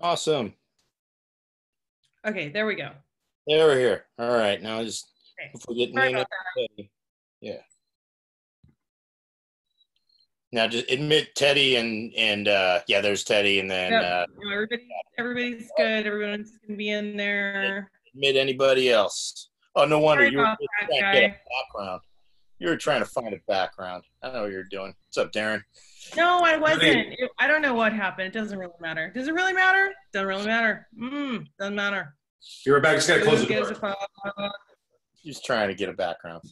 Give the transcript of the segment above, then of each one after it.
Awesome. Okay, there we go. There we're here. All right, now just Okay. if we get Sorry Nina, about that. yeah. Now just admit Teddy and yeah, there's Teddy, and then Yep. Everybody's good. Everyone's gonna be in there. admit anybody else. Oh, no wonder Sorry you were about just that, trying to guy. get a background. You were trying to find a background. I know what you're doing. What's up, Darren? No, I wasn't. I don't know what happened. It doesn't really matter. Does it really matter? Doesn't really matter. Doesn't matter. Be right back. Just gotta close the door. He's trying to get a background.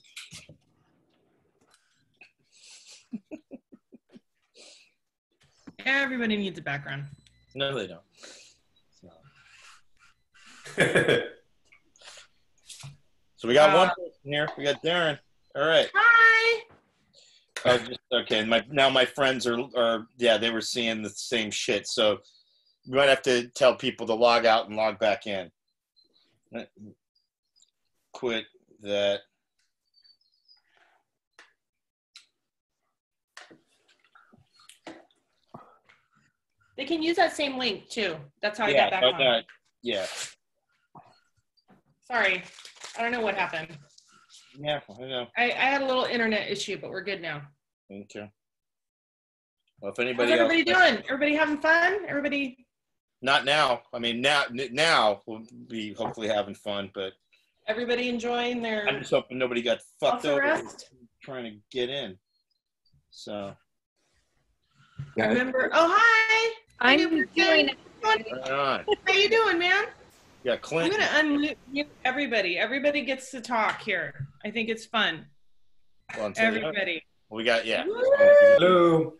Everybody needs a background. No, they don't. So we got one person here. We got Darren. All right. Hi. Oh, just, okay. Now my friends are yeah, they were seeing the same shit. So we might have to tell people to log out and log back in. Quit that. They can use that same link too. That's how I got back on. Yeah. Sorry, I don't know what happened. Yeah, I know. I had a little internet issue, but we're good now. Okay. Well, if anybody How's everybody else, doing? Everybody having fun? Everybody? Not now. I mean, now we'll be hopefully having fun, but everybody enjoying their. I'm just hoping nobody got fucked over rest? trying to get in. So. Remember? Oh, hi. I'm doing. Right on. How you doing, man? Yeah, Clint. I'm gonna unmute everybody. Everybody gets to talk here. I think it's fun. Well, everybody. We got Hello.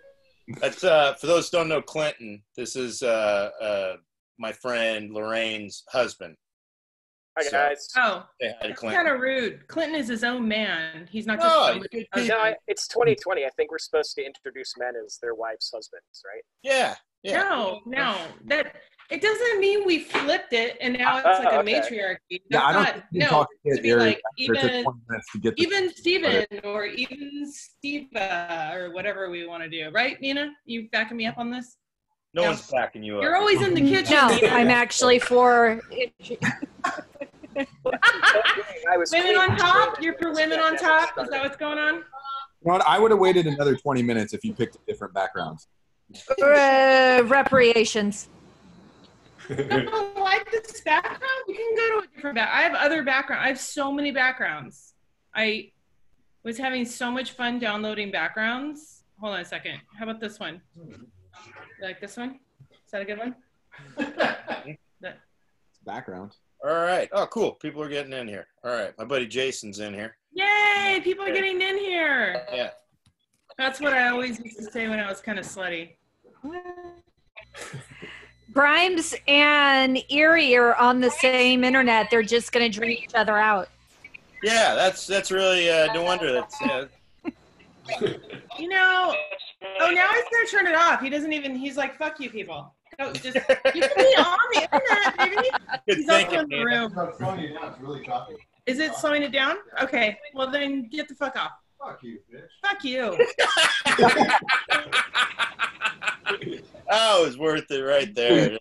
That's for those who don't know Clinton. This is my friend Lorraine's husband. Hi guys. Oh, say hi to that's Clinton. kind of rude. Clinton is his own man. He's not just. No, it's 2020. I think we're supposed to introduce men as their wives' husbands, right? Yeah. No. That it doesn't mean we flipped it and now it's like a matriarchy. That's I don't not, think you no, talk to be Eerie like even 20 minutes to get Steven or even Steva or whatever we want to do. Right, Nina? You backing me up on this? No one's backing you up. You're always in the kitchen. No, Nina. I'm actually for. Women on top? You're for women on top? Is that what's going on? You know what? I would have waited another 20 minutes if you picked different backgrounds. Reparations. I don't like this background. We can go to a different background. I have other background. I have so many backgrounds. I was having so much fun downloading backgrounds. Hold on a second. How about this one? You like this one? Is that a good one? It's background. All right. Oh, cool. People are getting in here. All right. My buddy Jason's in here. Yay! People are getting in here. Yeah. That's what I always used to say when I was kind of slutty. Grimes and Eerie are on the same internet. They're just going to drink each other out. Yeah, that's really no wonder that's. You know. Oh, now I start turning it off. He doesn't even. He's like, "Fuck you, people." No, just you can be on the internet, baby. Good He's also thinking, in the room. It's slowing you down. It's really shocking. Is it slowing it down? Okay. Well, then get the fuck off. Fuck you, bitch. Fuck you. Oh, it was worth it right there.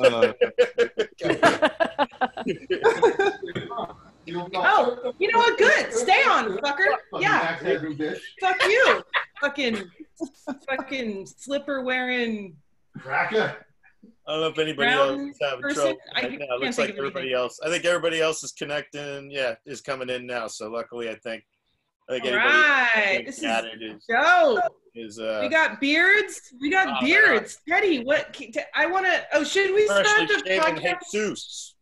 Oh, you know what? Good. Stay on, fucker. Yeah. Fuck you. Fucking slipper wearing. Cracker. I don't know if anybody else is having trouble right now. It looks like everybody else. I think everybody else is connecting. Yeah, is coming in now. So luckily, I think anybody right. This is dope. We got beards. We got beards. Teddy, what? I want to. Oh, should we start the podcast? Jesus.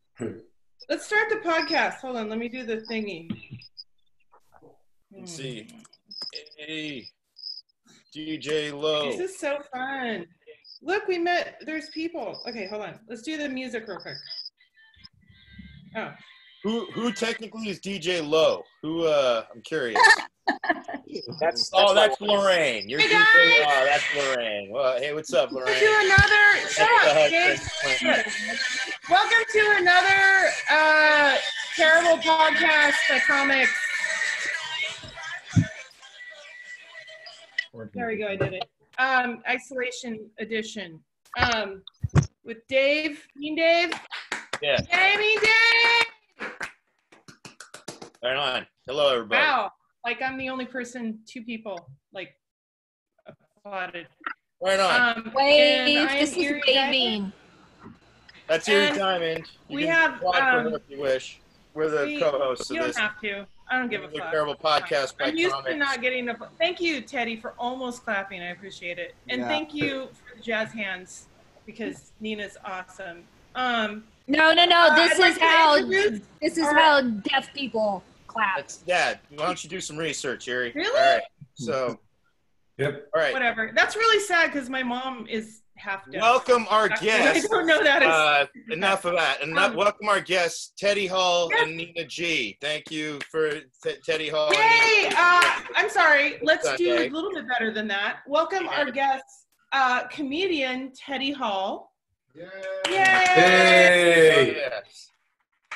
Let's start the podcast. Hold on. Let me do the thingy. Let's see. Hey, DJ Low. This is so fun. Look, we met. There's people. Okay, hold on. Let's do the music real quick. Oh. Who technically is DJ Low? Who? I'm curious. That's Lorraine. You're hey DJ. guys. Oh, that's Lorraine. Well, hey, what's up, Lorraine? Welcome to another. Shut up, Dave. Welcome to another terrible podcast by comics. There we go. I did it. Isolation edition. with Dave. Mean Dave. Yeah. Hey, Mean Dave. Right on. Hello, everybody. Wow. Like I'm the only person, 2 people like applauded. Right on. Wave, this is waving. That's Eerie Diamond. We have applaud for her if you wish. We're the co-hosts of you this. don't have to. I don't give a fuck. Terrible podcast by I'm used comics. to not getting the. Thank you, Teddy, for almost clapping. I appreciate it, and thank you for the jazz hands because Nina's awesome. No. This is how deaf people clap. Why don't you do some research, Eerie? Really? All right. So. Yep. All right. Whatever. That's really sad because my mom is half deaf. Welcome our guests. I don't know that. Enough of that. Welcome our guests, Teddy Hall and Nina G. Thank you for Teddy Hall. Yay! I'm sorry. Let's do a little bit better than that. Welcome our guests, comedian Teddy Hall. Yay! Yay! Yes.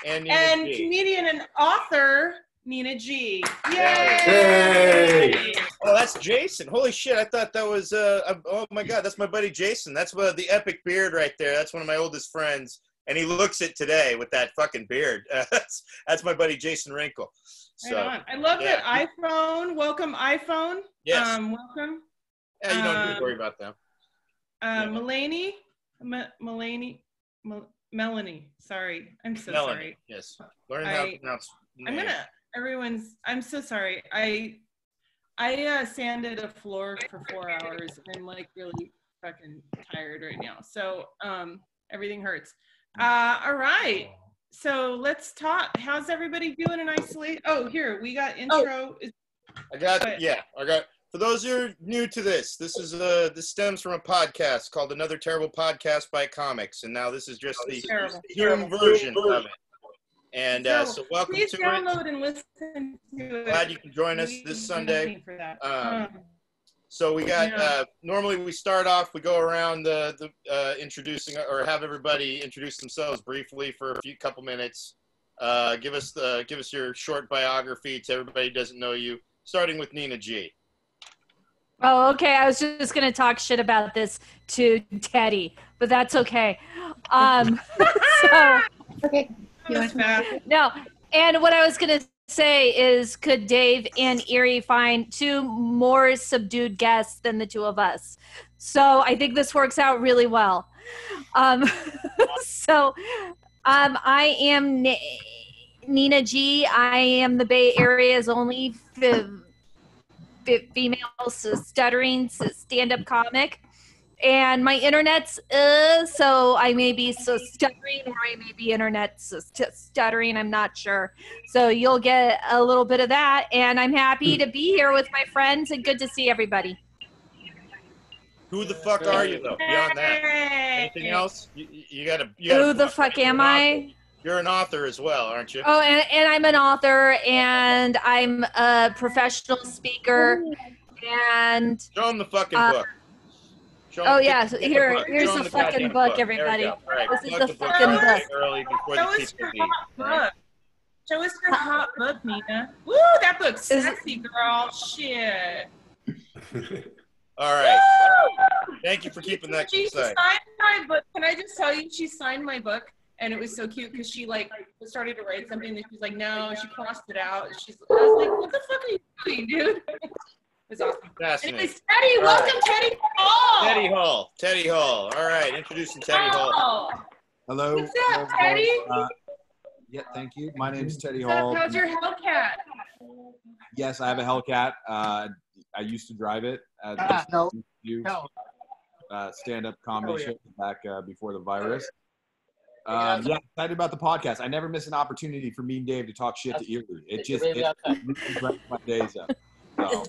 And comedian and author Nina G. Yay! Yay! Oh, that's Jason. Holy shit! I thought that was oh my god, that's my buddy Jason. That's the epic beard right there. That's one of my oldest friends, and he looks it today with that fucking beard. That's my buddy Jason Wrinkle. So, right on. I love that iPhone. Welcome iPhone. Yes. Welcome. Yeah, you don't need to worry about them. Melanie. Sorry, I'm so Melanie. sorry. Yes. Learning how to pronounce names. I'm so sorry. I sanded a floor for 4 hours and I'm like really fucking tired right now. So everything hurts. All right. So let's talk. How's everybody doing in isolation? Oh, here we got intro. I got for those who are new to this this stems from a podcast called Another Terrible Podcast by Comics, and now this is just the Zoom version of it. And so welcome please to download it. And listen to it. Glad you can join us this Sunday. For that. So we got normally we start off, we go around the introducing or have everybody introduce themselves briefly for a couple minutes. Give us your short biography to everybody who doesn't know you, starting with Nina G. Oh, okay. I was just going to talk shit about this to Teddy, but that's okay. Okay. No, and what I was going to say is, could Dave and Eerie find 2 more subdued guests than the 2 of us? So I think this works out really well. I am Nina G. I am the Bay Area's only female stuttering stand-up comic. And my internet's so I may be so stuttering or I may be internet stuttering. I'm not sure. So you'll get a little bit of that. And I'm happy to be here with my friends and good to see everybody. Who the fuck are you, though? Beyond that, anything else? You gotta. Who the fuck am I? You're an author as well, aren't you? Oh, and I'm an author and I'm a professional speaker. And show them the fucking book. Oh yeah, so here's the fucking book, everybody. Right. This is the fucking book. Early before Show the us people your leave. hot book. Show us your hot book, Nina. Woo, that book's sexy, girl. Shit. All right. Thank you for keeping that She concise. signed my book. Can I just tell you, she signed my book, and it was so cute because she like started to write something, and she's like, no, and she crossed it out. I was like, what the fuck are you doing, dude? It was awesome. Fascinating. Anyways, Teddy, welcome, Teddy Hall. Teddy Hall. All right, introducing Teddy Hall. Hello. What's up, Teddy? Yeah, thank you. My name is Teddy Hall. How's your Hellcat? Yes, I have a Hellcat. I used to drive it at stand-up comedy shows back before the virus. Yeah, excited about the podcast. I never miss an opportunity for me and Dave to talk shit to Eerie. It really my days up. So,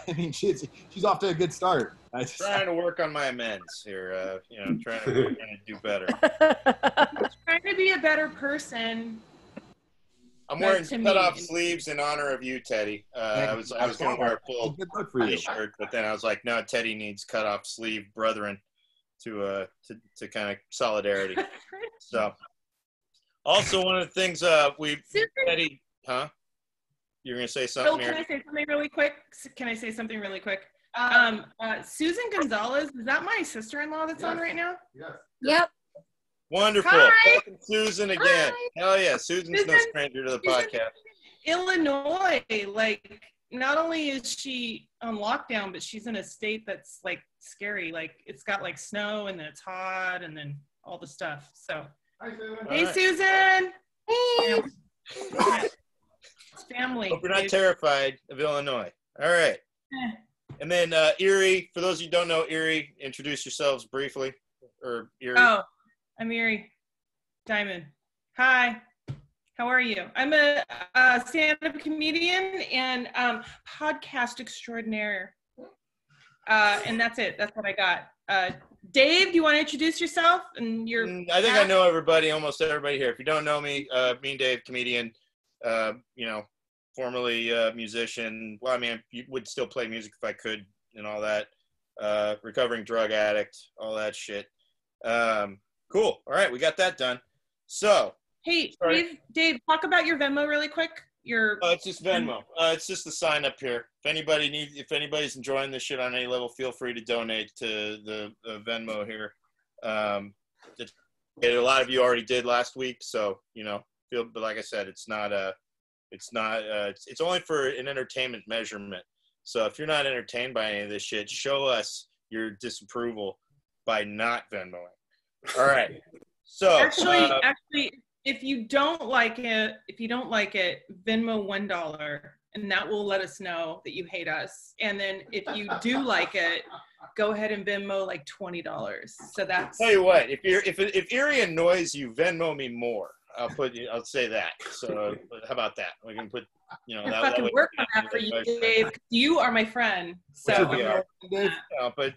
I mean, she's off to a good start. Trying to work on my amends here. Trying to do better. Trying to be a better person. I'm wearing cut-off sleeves in honor of you, Teddy. I was going to wear a full T-shirt, but then I was like, no, Teddy needs cut-off sleeve brethren to kind of solidarity. So, also one of the things Teddy, huh? You're going to say something Can I say something really quick? Susan Gonzalez, is that my sister-in-law that's on right now? Yes. Yep. Wonderful. Hi. Welcome, Susan, again. Hi. Hell yeah. Susan's no stranger to the podcast. Illinois, like, not only is she on lockdown, but she's in a state that's like scary. Like, it's got like snow and then it's hot and then all the stuff. So, Hi, Susan. hey, right. Susan. Hey. It's family. Hope you're not terrified of Illinois. All right. And then Eerie, for those of you who don't know Eerie, introduce yourselves briefly. Or Eerie. Oh, I'm Eerie Diamond. Hi. How are you? I'm a stand-up comedian and podcast extraordinaire. And that's it. That's what I got. Dave, do you want to introduce yourself? And your I think I know everybody, almost everybody here. If you don't know me, me and Dave, comedian, formerly musician. Well, I mean, you would still play music if I could and all that. Recovering drug addict, all that shit. Cool. All right, we got that done. So. Hey, Dave, talk about your Venmo really quick. It's just Venmo. It's just the sign up here. If anybody's enjoying this shit on any level, feel free to donate to the Venmo here. A lot of you already did last week, so but like I said, it's only for an entertainment measurement. So if you're not entertained by any of this shit, show us your disapproval by not Venmoing. All right. So actually. If you don't like it, Venmo $1, and that will let us know that you hate us. And then if you do like it, go ahead and Venmo like $20. So that's. Tell you what, if Eerie annoys you, Venmo me more. I'll say that. So how about that? We can put that fucking work on that for you, Dave. You are my friend. So. But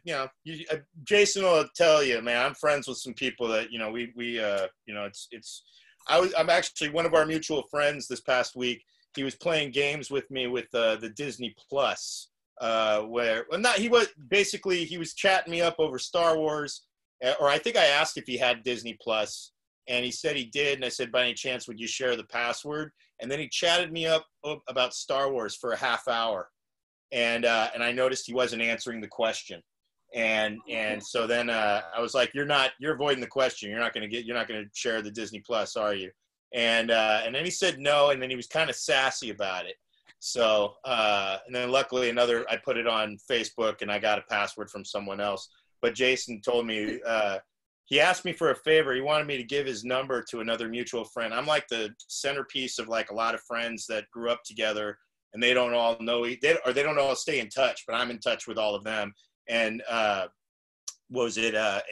Jason will tell you, man. I'm friends with some people that I'm actually one of our mutual friends this past week. He was playing games with me with the Disney Plus, he was chatting me up over Star Wars, or I think I asked if he had Disney Plus, and he said he did, and I said, by any chance, would you share the password? And then he chatted me up about Star Wars for a half hour, and I noticed he wasn't answering the question. And so then I was like, you're avoiding the question. You're not going to share the Disney Plus, are you? And then he said no, and then he was kind of sassy about it. So and then luckily I put it on Facebook and I got a password from someone else. But Jason told me he asked me for a favor. He wanted me to give his number to another mutual friend. I'm like the centerpiece of like a lot of friends that grew up together, and they don't all know they don't all stay in touch, but I'm in touch with all of them. And and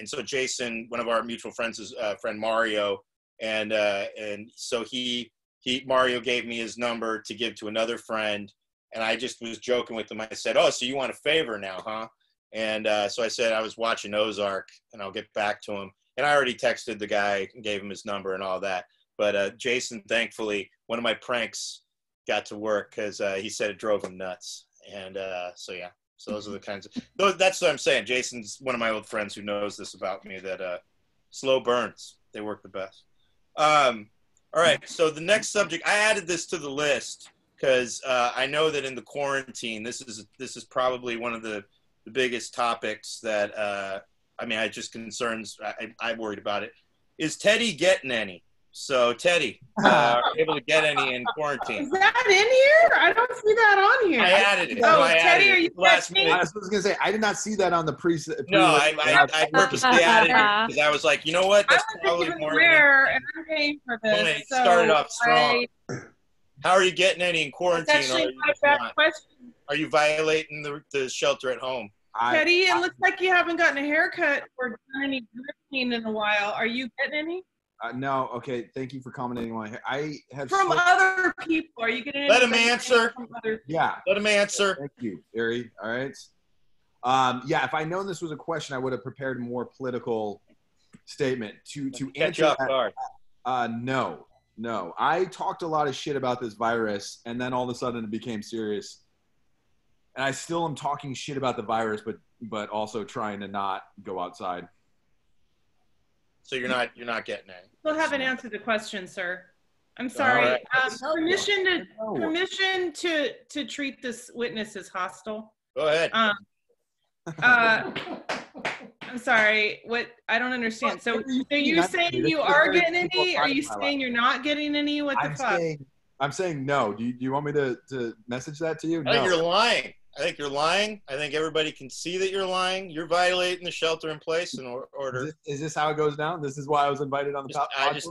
so Jason, one of our mutual friends, is friend Mario, and so Mario gave me his number to give to another friend, and I just was joking with him. I said, "Oh, so you want a favor now, huh?" And so I said I was watching Ozark, and I'll get back to him. And I already texted the guy and gave him his number and all that. But Jason, thankfully, one of my pranks got to work because he said it drove him nuts. And so yeah. So those are the kinds of, that's what I'm saying. Jason's one of my old friends who knows this about me, that slow burns, they work the best. All right, so the next subject, I added this to the list because I know that in the quarantine, this is probably one of the biggest topics that, I just concerns, I'm worried about it. Is Teddy getting any? So Teddy, are you able to get any in quarantine? Is that in here? I don't see that on here. I added it. Oh, Teddy, are you last minute? I was going to say, I did not see that on the No, I purposely added it because I was like, you know what? That's probably more rare, and I'm paying for this. So started off strong. How are you getting any in quarantine? That's actually my best question. Are you violating the shelter at home? Teddy, it looks like you haven't gotten a haircut or done any grooming in a while. Are you getting any? No. Okay. Thank you for commenting on my hair. I have from other people. Are you getting any? Let him answer. Yeah. Let him answer. Thank you, Eerie. All right. Yeah. If I known this was a question, I would have prepared a more political statement to answer that. No. I talked a lot of shit about this virus, and then all of a sudden it became serious. And I still am talking shit about the virus, but also trying to not go outside. So you're not getting any. Still haven't answered the question, sir. I'm sorry. Right. Permission to treat this witness as hostile. Go ahead. I'm sorry. What? I don't understand. So you're saying you are getting any? Are you saying you're not getting any? What the fuck? I'm saying no. Do you want me to message that to you? I think you're lying. I think you're lying. I think everybody can see that you're lying. You're violating the shelter-in-place order. Is this how it goes down? This is why I was invited on the top. I just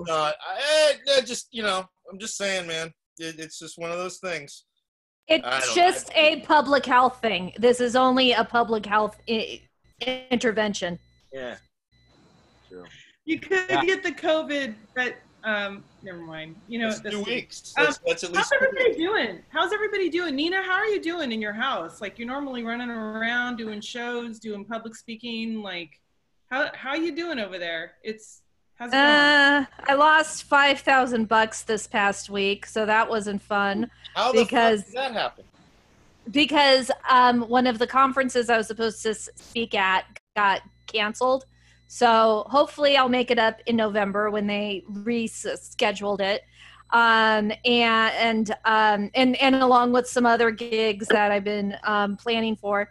I'm just saying, man. It's just one of those things. It's just a public health thing. This is only a public health intervention. Yeah. True. You could get the COVID, but never mind. You know, that's 2 weeks. That's at least. How's everybody doing? How's everybody doing? Nina, how are you doing in your house? Like, you're normally running around doing shows, doing public speaking. Like, how are you doing over there? How's it going? I lost $5,000 this past week, so that wasn't fun. How the fuck did that happen? Because one of the conferences I was supposed to speak at got canceled. So hopefully I'll make it up in November when they rescheduled it. And along with some other gigs that I've been planning for.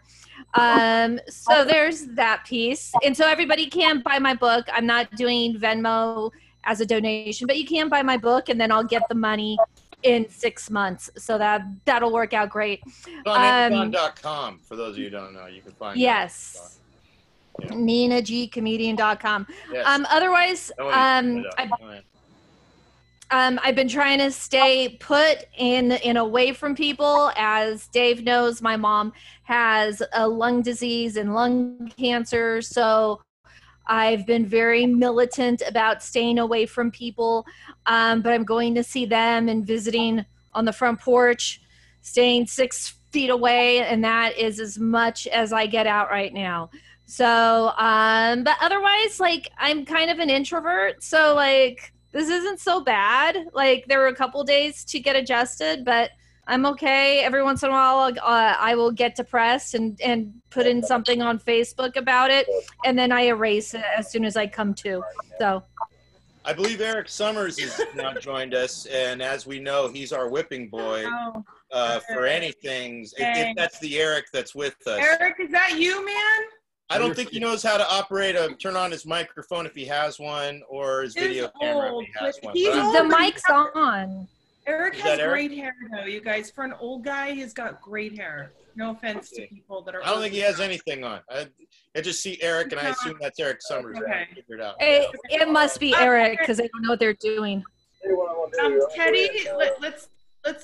So there's that piece. And so everybody can buy my book. I'm not doing Venmo as a donation, but you can buy my book and then I'll get the money in 6 months. So that'll work out great. It's on Amazon.com, for those of you who don't know. You can find yes. Yeah. NinaGcomedian.com. Yes. Otherwise, I've been trying to stay put in away from people. As Dave knows, my mom has a lung disease and lung cancer. So I've been very militant about staying away from people. But I'm going to see them and visiting on the front porch, staying 6 feet away. And that is as much as I get out right now. So, but otherwise, like, I'm kind of an introvert. So, like, this isn't so bad. Like, there were a couple days to get adjusted, but I'm okay. Every once in a while, I will get depressed and put in something on Facebook about it, and then I erase it as soon as I come to. So, I believe Eric Summers has now joined us, and as we know, he's our whipping boy for anything. If that's the Eric that's with us. Eric, is that you, man? I don't think he knows how to turn on his microphone if he has one, or his video camera if he has one. The mic's on. Eric has great hair, though, you guys. For an old guy, he's got great hair. No offense to people that are. I don't think he has anything on. I just see Eric, and I assume that's Eric Summers. Okay. Figured out. It must be Eric because I don't know what they're doing. Teddy, let's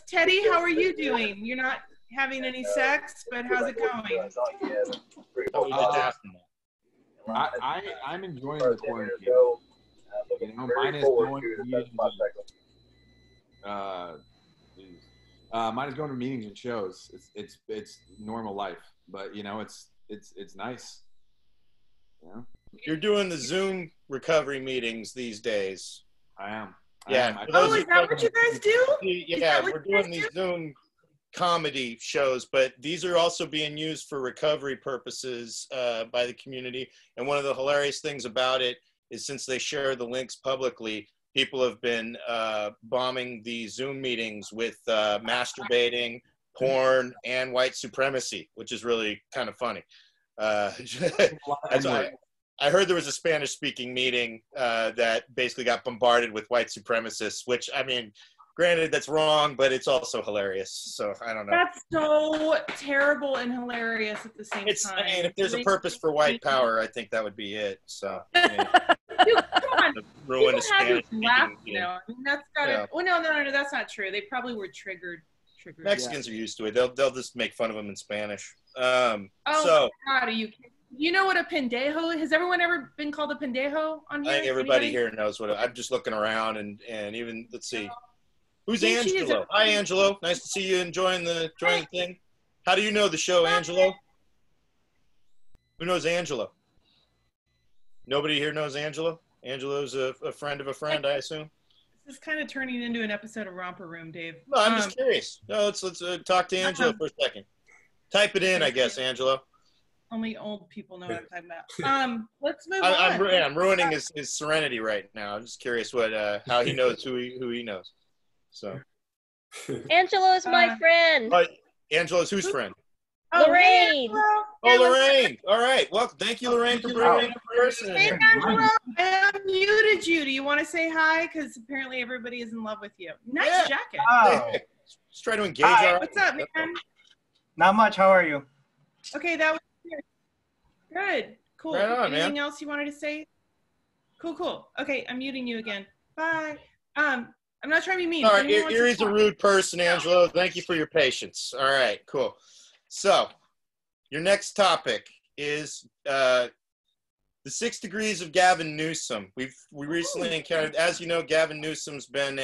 Teddy. How are you doing? You're not having any sex, but how's it going? I'm enjoying the quarantine. You know, mine is going to meetings. Mine is going to meetings and shows. It's normal life, but you know, it's nice. Yeah. You're doing the Zoom recovery meetings these days. I am. Yeah. Is that what you guys do? Yeah, we're doing these Zoom comedy shows, but these are also being used for recovery purposes by the community. And one of the hilarious things about it is, since they share the links publicly, people have been bombing the Zoom meetings with masturbating, porn, and white supremacy, which is really kind of funny. I heard there was a Spanish-speaking meeting that basically got bombarded with white supremacists, which, I mean, granted, that's wrong, but it's also hilarious. So I don't know. That's so terrible and hilarious at the same time. I mean, if there's a purpose for white power, I think that would be it. So, Dude, come on. Ruin a Spanish laugh, you know. I mean, that's got to. Well, no, that's not true. They probably were triggered. Mexicans are used to it. They'll just make fun of them in Spanish. Oh God, are you kidding? You know what a pendejo? Has everyone ever been called a pendejo on here? I think everybody here knows what. I'm just looking around and even let's see. Who's Angelo? Hi, Angelo. Nice to see you enjoying the thing. How do you know the show, Angelo? Who knows Angelo? Nobody here knows Angelo? Angelo's a friend of a friend, I assume. This is kind of turning into an episode of Romper Room, Dave. No, I'm just curious. No, let's talk to Angelo for a second. Type it in, I guess, Angelo. Only old people know what I'm talking about. Let's move on. I'm ruining his serenity right now. I'm just curious how he knows who he knows. So, Angelo is my friend. Angelo's whose friend? Oh, Lorraine. Hello. Oh, Lorraine. All right. Well, thank you, Lorraine, for bringing in a person. Hey, Angela. I unmuted you. Do you want to say hi? Because apparently everybody is in love with you. Nice jacket. Oh. Just try to engage Hi. our. What's up, man? Not much. How are you? Okay, that was good. Cool. Right on, Anything man. else you wanted to say? Cool. Okay, I'm muting you again. Bye. I'm not trying to be mean. All right, Eerie's a rude person, Angelo. Thank you for your patience. All right, cool. So, your next topic is the 6 degrees of Gavin Newsom. We recently encountered, as you know, Gavin Newsom's been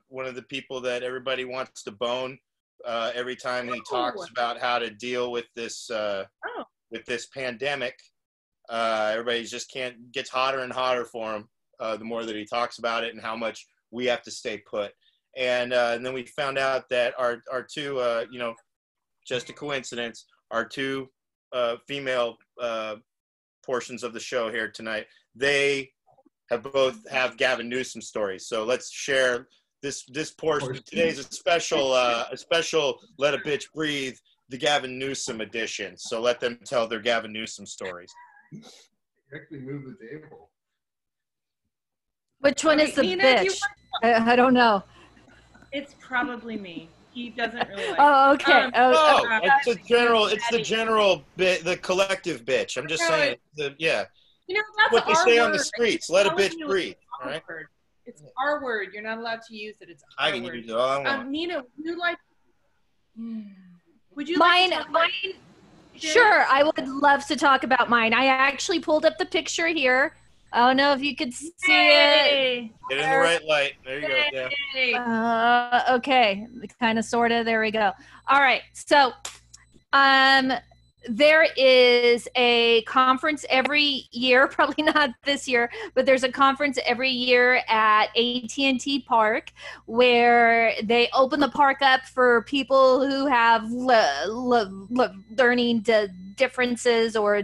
one of the people that everybody wants to bone every time he talks about how to deal with this pandemic. Everybody just gets hotter and hotter for him the more that he talks about it and how much we have to stay put. And then we found out that our two, just a coincidence, our two female portions of the show here tonight, they both have Gavin Newsom stories. So let's share this portion. Today's a special Let a Bitch Breathe, the Gavin Newsom edition. So let them tell their Gavin Newsom stories. Actually move the table. Which one is the Nina, bitch? I don't know. It's probably me. He doesn't really like Oh, okay. It's the general bit, the collective bitch. I'm just saying, yeah. You know, that's What they our say word. on the streets, let a bitch breathe. All right? It's our word. You're not allowed to use it. It's our I can word. use it all I want. Nina, would you Mine. like to talk about Sure, I would love to talk about mine. I actually pulled up the picture here. I don't know if you could see it. Get in the right light. There you go. Yeah. Okay, kind of, sort of. There we go. All right. So, there is a conference every year, probably not this year, but there's a conference every year at AT&T Park where they open the park up for people who have learning differences or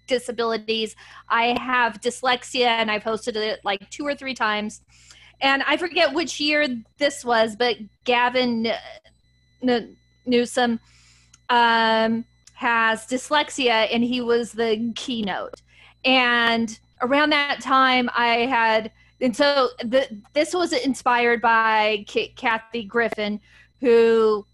disabilities. I have dyslexia, and I've hosted it like 2 or 3 times. And I forget which year this was, but Gavin Newsom has dyslexia, and he was the keynote. And around that time this was inspired by Kathy Griffin, who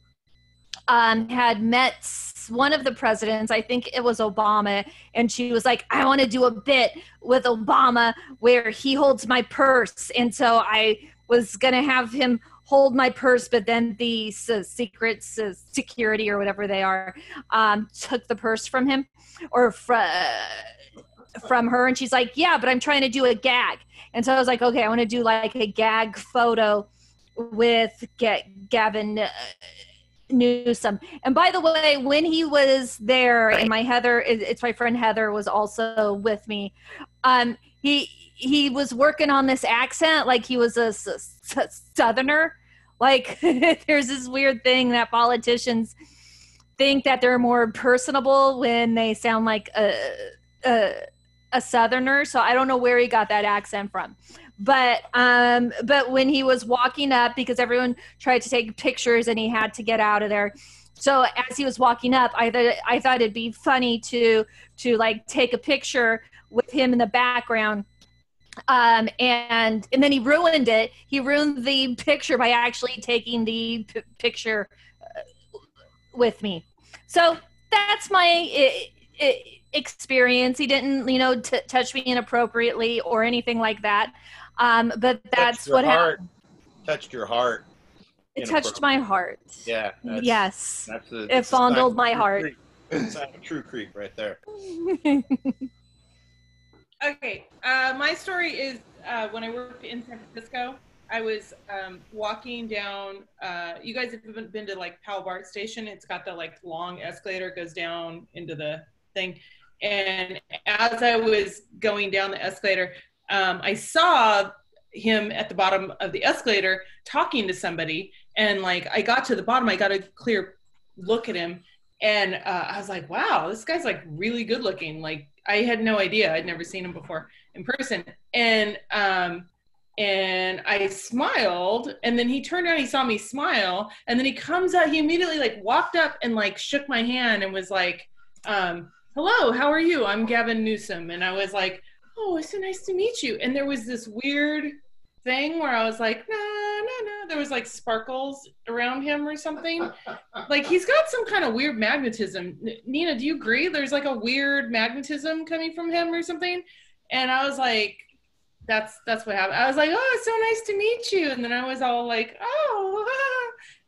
had met one of the presidents, I think it was Obama, and she was like, I want to do a bit with Obama where he holds my purse. And so I was going to have him hold my purse, but then the secret security or whatever they are took the purse from him or from her. And she's like, yeah, but I'm trying to do a gag. And so I was like, okay, I want to do like a gag photo with Gavin Newsom. And by the way, when he was there, and it's my friend Heather was also with me, he was working on this accent like he was a Southerner. Like there's this weird thing that politicians think that they're more personable when they sound like a Southerner. So I don't know where he got that accent from. But when he was walking up, because everyone tried to take pictures and he had to get out of there. So as he was walking up, I thought it'd be funny to like take a picture with him in the background. And then he ruined it. He ruined the picture by actually taking the picture with me. So that's my experience. He didn't, touch me inappropriately or anything like that. But that's what happened. Touched your heart. It touched my heart. Yeah. Yes. It fondled my heart. It's a true creep right there. Okay, my story is when I worked in San Francisco, I was walking down, you guys have been to like Powell BART station. It's got the like long escalator, goes down into the thing. And as I was going down the escalator, I saw him at the bottom of the escalator talking to somebody. And like, I got to the bottom, I got a clear look at him. And I was like, wow, this guy's like really good looking. Like I had no idea. I'd never seen him before in person. And and I smiled, and then he turned around, he saw me smile, and then he comes out, he immediately like walked up and like shook my hand and was like, hello, how are you? I'm Gavin Newsom. And I was like, oh, it's so nice to meet you. And there was this weird thing where I was like, no. There was like sparkles around him or something. Like he's got some kind of weird magnetism. Nina, do you agree? There's like a weird magnetism coming from him or something. And I was like, that's what happened. I was like, oh, it's so nice to meet you. And then I was all like, oh,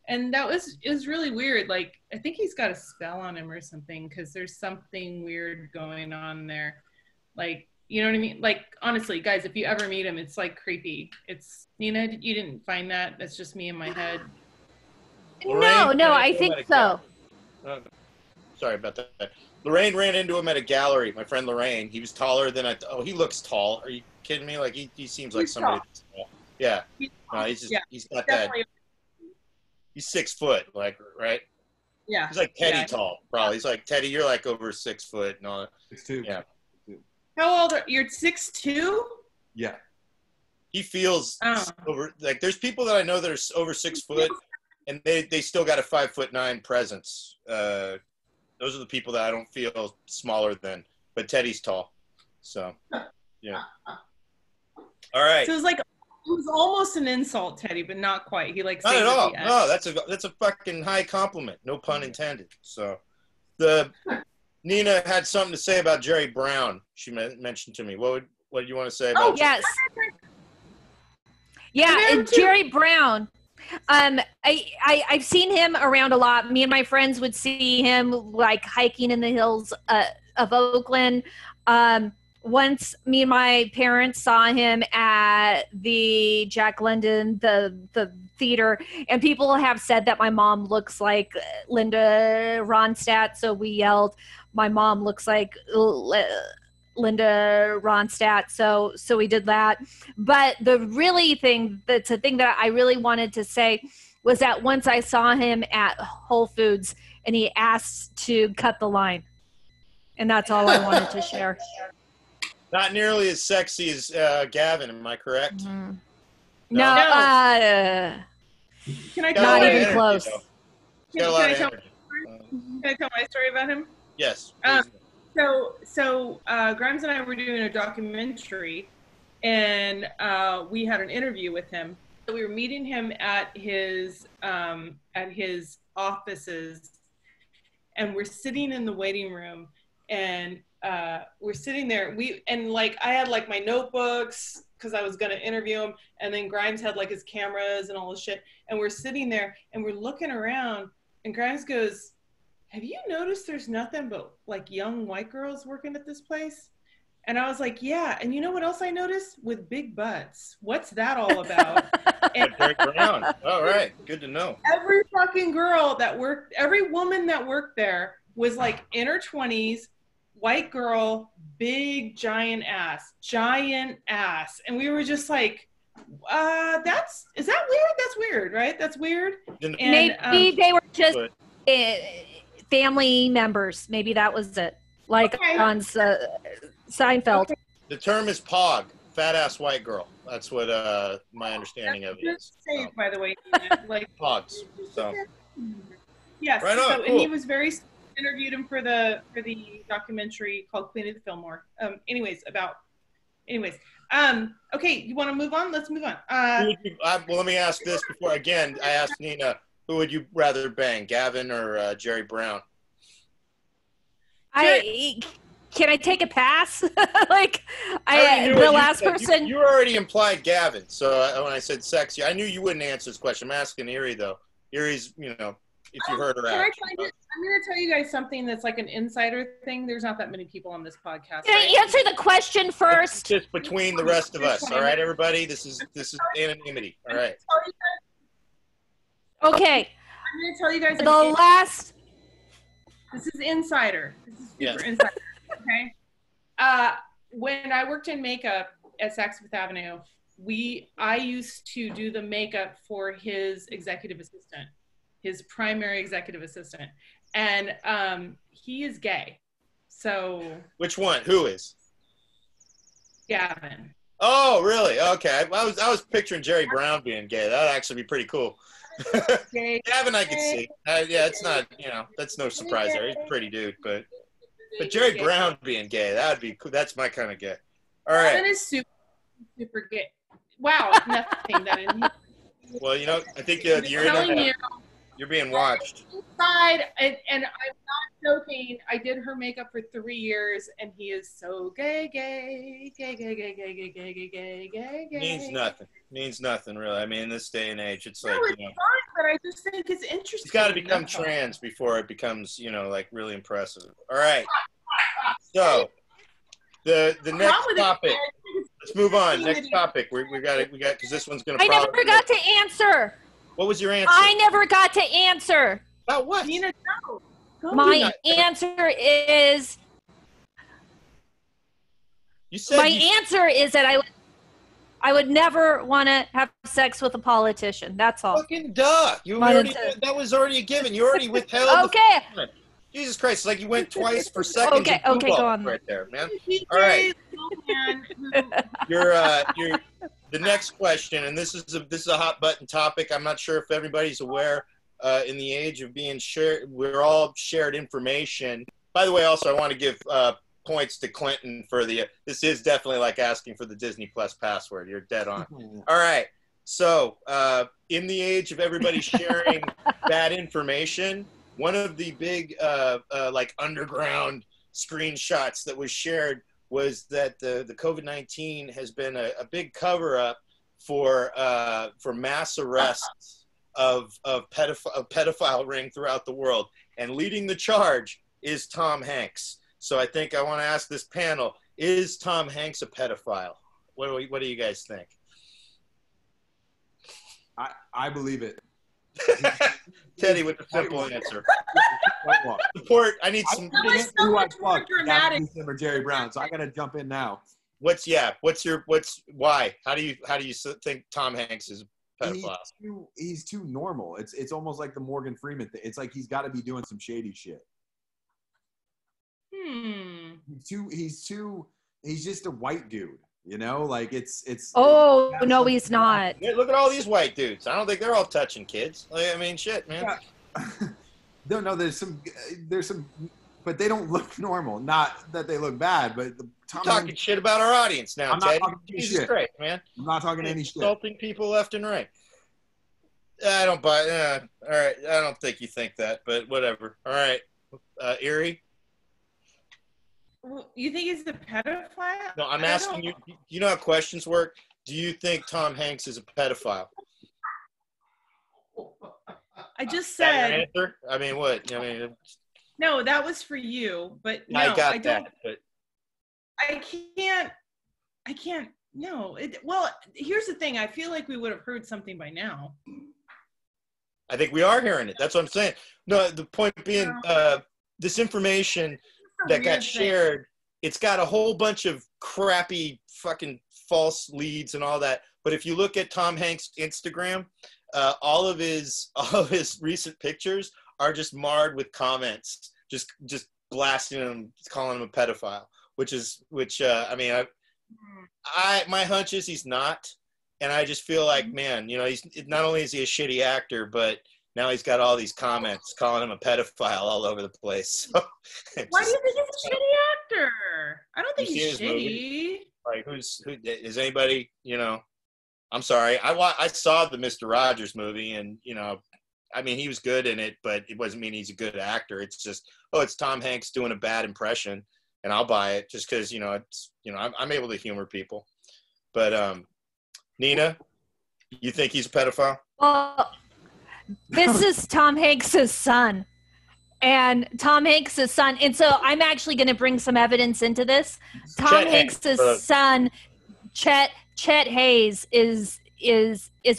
and it was really weird. Like, I think he's got a spell on him or something, because there's something weird going on there. Like, you know what I mean? Like, honestly, guys, if you ever meet him, it's like creepy. It's, Nina, you didn't find that? That's just me in my head. No, I think so. Sorry about that. Lorraine ran into him at a gallery. My friend Lorraine. He was taller than I. Oh, he looks tall. Are you kidding me? Like he seems like somebody that's tall. Yeah. He's not definitely. That. He's 6 foot, like, right? Yeah. He's like Teddy tall, probably. He's like, Teddy, you're like over 6 foot and all that. 6'2". Yeah. How old are you? 6'2"? Yeah. He feels over, like, there's people that I know that are over 6 foot and they still got a 5'9" presence. Those are the people that I don't feel smaller than, but Teddy's tall. So, yeah. All right. So it was almost an insult, Teddy, but not quite. He like not at all. No, that's a fucking high compliment. No pun intended. So, Nina had something to say about Jerry Brown. She mentioned to me. What do you want to say about? Oh yes. Yeah, Jerry Brown. I've seen him around a lot. Me and my friends would see him like hiking in the hills of Oakland. Once me and my parents saw him at the Jack London, the theater, and people have said that my mom looks like Linda Ronstadt, so we yelled, my mom looks like Linda Ronstadt, so we did that. But the thing that I really wanted to say was that once I saw him at Whole Foods and he asked to cut the line, and that's all I wanted to share. Not nearly as sexy as Gavin, am I correct? Mm-hmm. No. Can I not even energy, close? Can I tell my story about him? Yes. So Grimes and I were doing a documentary, and we had an interview with him. We were meeting him at his offices, and we're sitting in the waiting room, and we're sitting there. I had like my notebooks because I was gonna interview him, and then Grimes had like his cameras and all this shit. And we're sitting there and we're looking around, and Grimes goes, "Have you noticed there's nothing but like young white girls working at this place?" And I was like, "Yeah." And you know what else I noticed? With big butts. What's that all about? And Jerry Brown. All right, good to know. Every fucking girl that worked, every woman that worked there was like in her 20s, white girl, big giant ass. And we were just like, is that weird? That's weird, right? That's weird. And, maybe they were just family members. Maybe that was it. Like on Seinfeld. Okay. The term is POG, fat ass white girl. That's what my understanding of it is. By the way, like POGs. So. Yes. Right on. So, cool. And he was interviewed him for the documentary called Queen of the Fillmore. Okay, you want to move on? Let's move on. Well, let me ask this before. Again, I asked Nina, who would you rather bang, Gavin or Jerry Brown? Can I take a pass? You already implied Gavin. So when I said sexy, I knew you wouldn't answer this question. I'm asking Eerie though. Eerie's, if you heard her out. I'm going to tell you guys something that's like an insider thing. There's not that many people on this podcast. Can I answer the question first? It's just between the rest of us. All right, everybody. This is anonymity. All right. Okay. I'm going to tell you guys. This is insider. This is super insider. Okay. When I worked in makeup at Saks Fifth Avenue, I used to do the makeup for his executive assistant, his primary executive assistant, and he is gay. So. Which one? Who is? Gavin. Oh, really? Okay. I was picturing Jerry Brown being gay. That'd actually be pretty cool. Gavin, I could see. Yeah, it's not, that's no surprise there. He's a pretty dude, but Jerry Brown being gay, that'd be cool. That's my kind of gay. All right. Gavin is super, super gay. Wow, nothing that in here. Well, I think you're being watched. Inside, and I'm not joking. I did her makeup for 3 years, and he is so gay. Means nothing, really. I mean, in this day and age, it's like, it's fine, but I just think it's interesting. He's got to become trans before it becomes, like really impressive. All right. So the next topic. Let's move on. Next topic. We got because this one's gonna. I never got to answer. What was your answer? I never got to answer. About what? Nina, no. My answer is. You said. Answer is that I would never want to have sex with a politician. That's all. Fucking duh! That was already a given. You already withheld. Okay. Jesus Christ! It's like you went twice for seconds. Okay, go on. Right there, man. All right. You're the next question, and this is a hot button topic. I'm not sure if everybody's aware. In the age of being shared, we're all shared information. By the way, also I want to give points to Clinton for this is definitely like asking for the Disney Plus password. You're dead on. All right. So in the age of everybody sharing bad information, one of the big like underground screenshots that was shared was that the COVID-19 has been a big cover-up for mass arrests of pedophile ring throughout the world, and leading the charge is Tom Hanks. So I think I want to ask this panel: is Tom Hanks a pedophile? What do you guys think? I believe it. Teddy with the simple answer. Support. I need some. Dramatic. Jerry Brown. So I got to jump in now. Why? How do you think Tom Hanks is a pedophile? He's too normal. It's almost like the Morgan Freeman thing. It's like he's got to be doing some shady shit. He's just a white dude. Like it's. Oh no, he's not. Look at all these white dudes. I don't think they're all touching kids. I mean, shit, man. Yeah. No, there's some, but they don't look normal. Not that they look bad, but talking shit about our audience now, Ted. Jesus Christ, man. I'm not talking any shit. Insulting people left and right. I don't buy. All right, I don't think you think that, but whatever. All right, Eerie. You think he's a pedophile? No, I'm asking you. You know how questions work? Do you think Tom Hanks is a pedophile? I just said. Answer? I mean, what? I mean. No, that was for you, but no, I don't. But I can't. No. Well, here's the thing. I feel like we would have heard something by now. I think we are hearing it. That's what I'm saying. No, the point being, this information that got shared, it's got a whole bunch of crappy fucking false leads and all that. But if you look at Tom Hanks' Instagram, all of his recent pictures are just marred with comments, just blasting him, calling him a pedophile. I mean, my hunch is he's not, and I just feel like, man, he's not only is he a shitty actor, but now he's got all these comments calling him a pedophile all over the place. So, why do you think he's a shitty actor? I don't think he's shitty. Like, who is anybody? I'm sorry. I saw the Mr. Rogers movie, and I mean, he was good in it, but it doesn't mean he's a good actor. It's just, it's Tom Hanks doing a bad impression, and I'll buy it just because I'm able to humor people. But Nina, you think he's a pedophile? Well, this is Tom Hanks' son. And Tom Hanks' son, and so I'm actually going to bring some evidence into this. Tom Hanks' son, Chet Hayes, is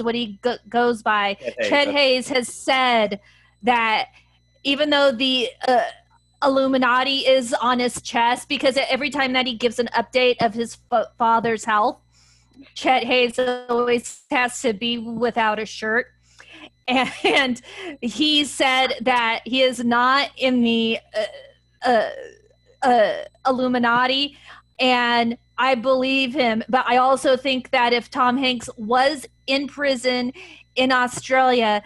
what he goes by. Chet Hayes has said that even though the Illuminati is on his chest, because every time that he gives an update of his father's health, Chet Hayes always has to be without a shirt. And he said that he is not in the Illuminati. And I believe him. But I also think that if Tom Hanks was in prison in Australia,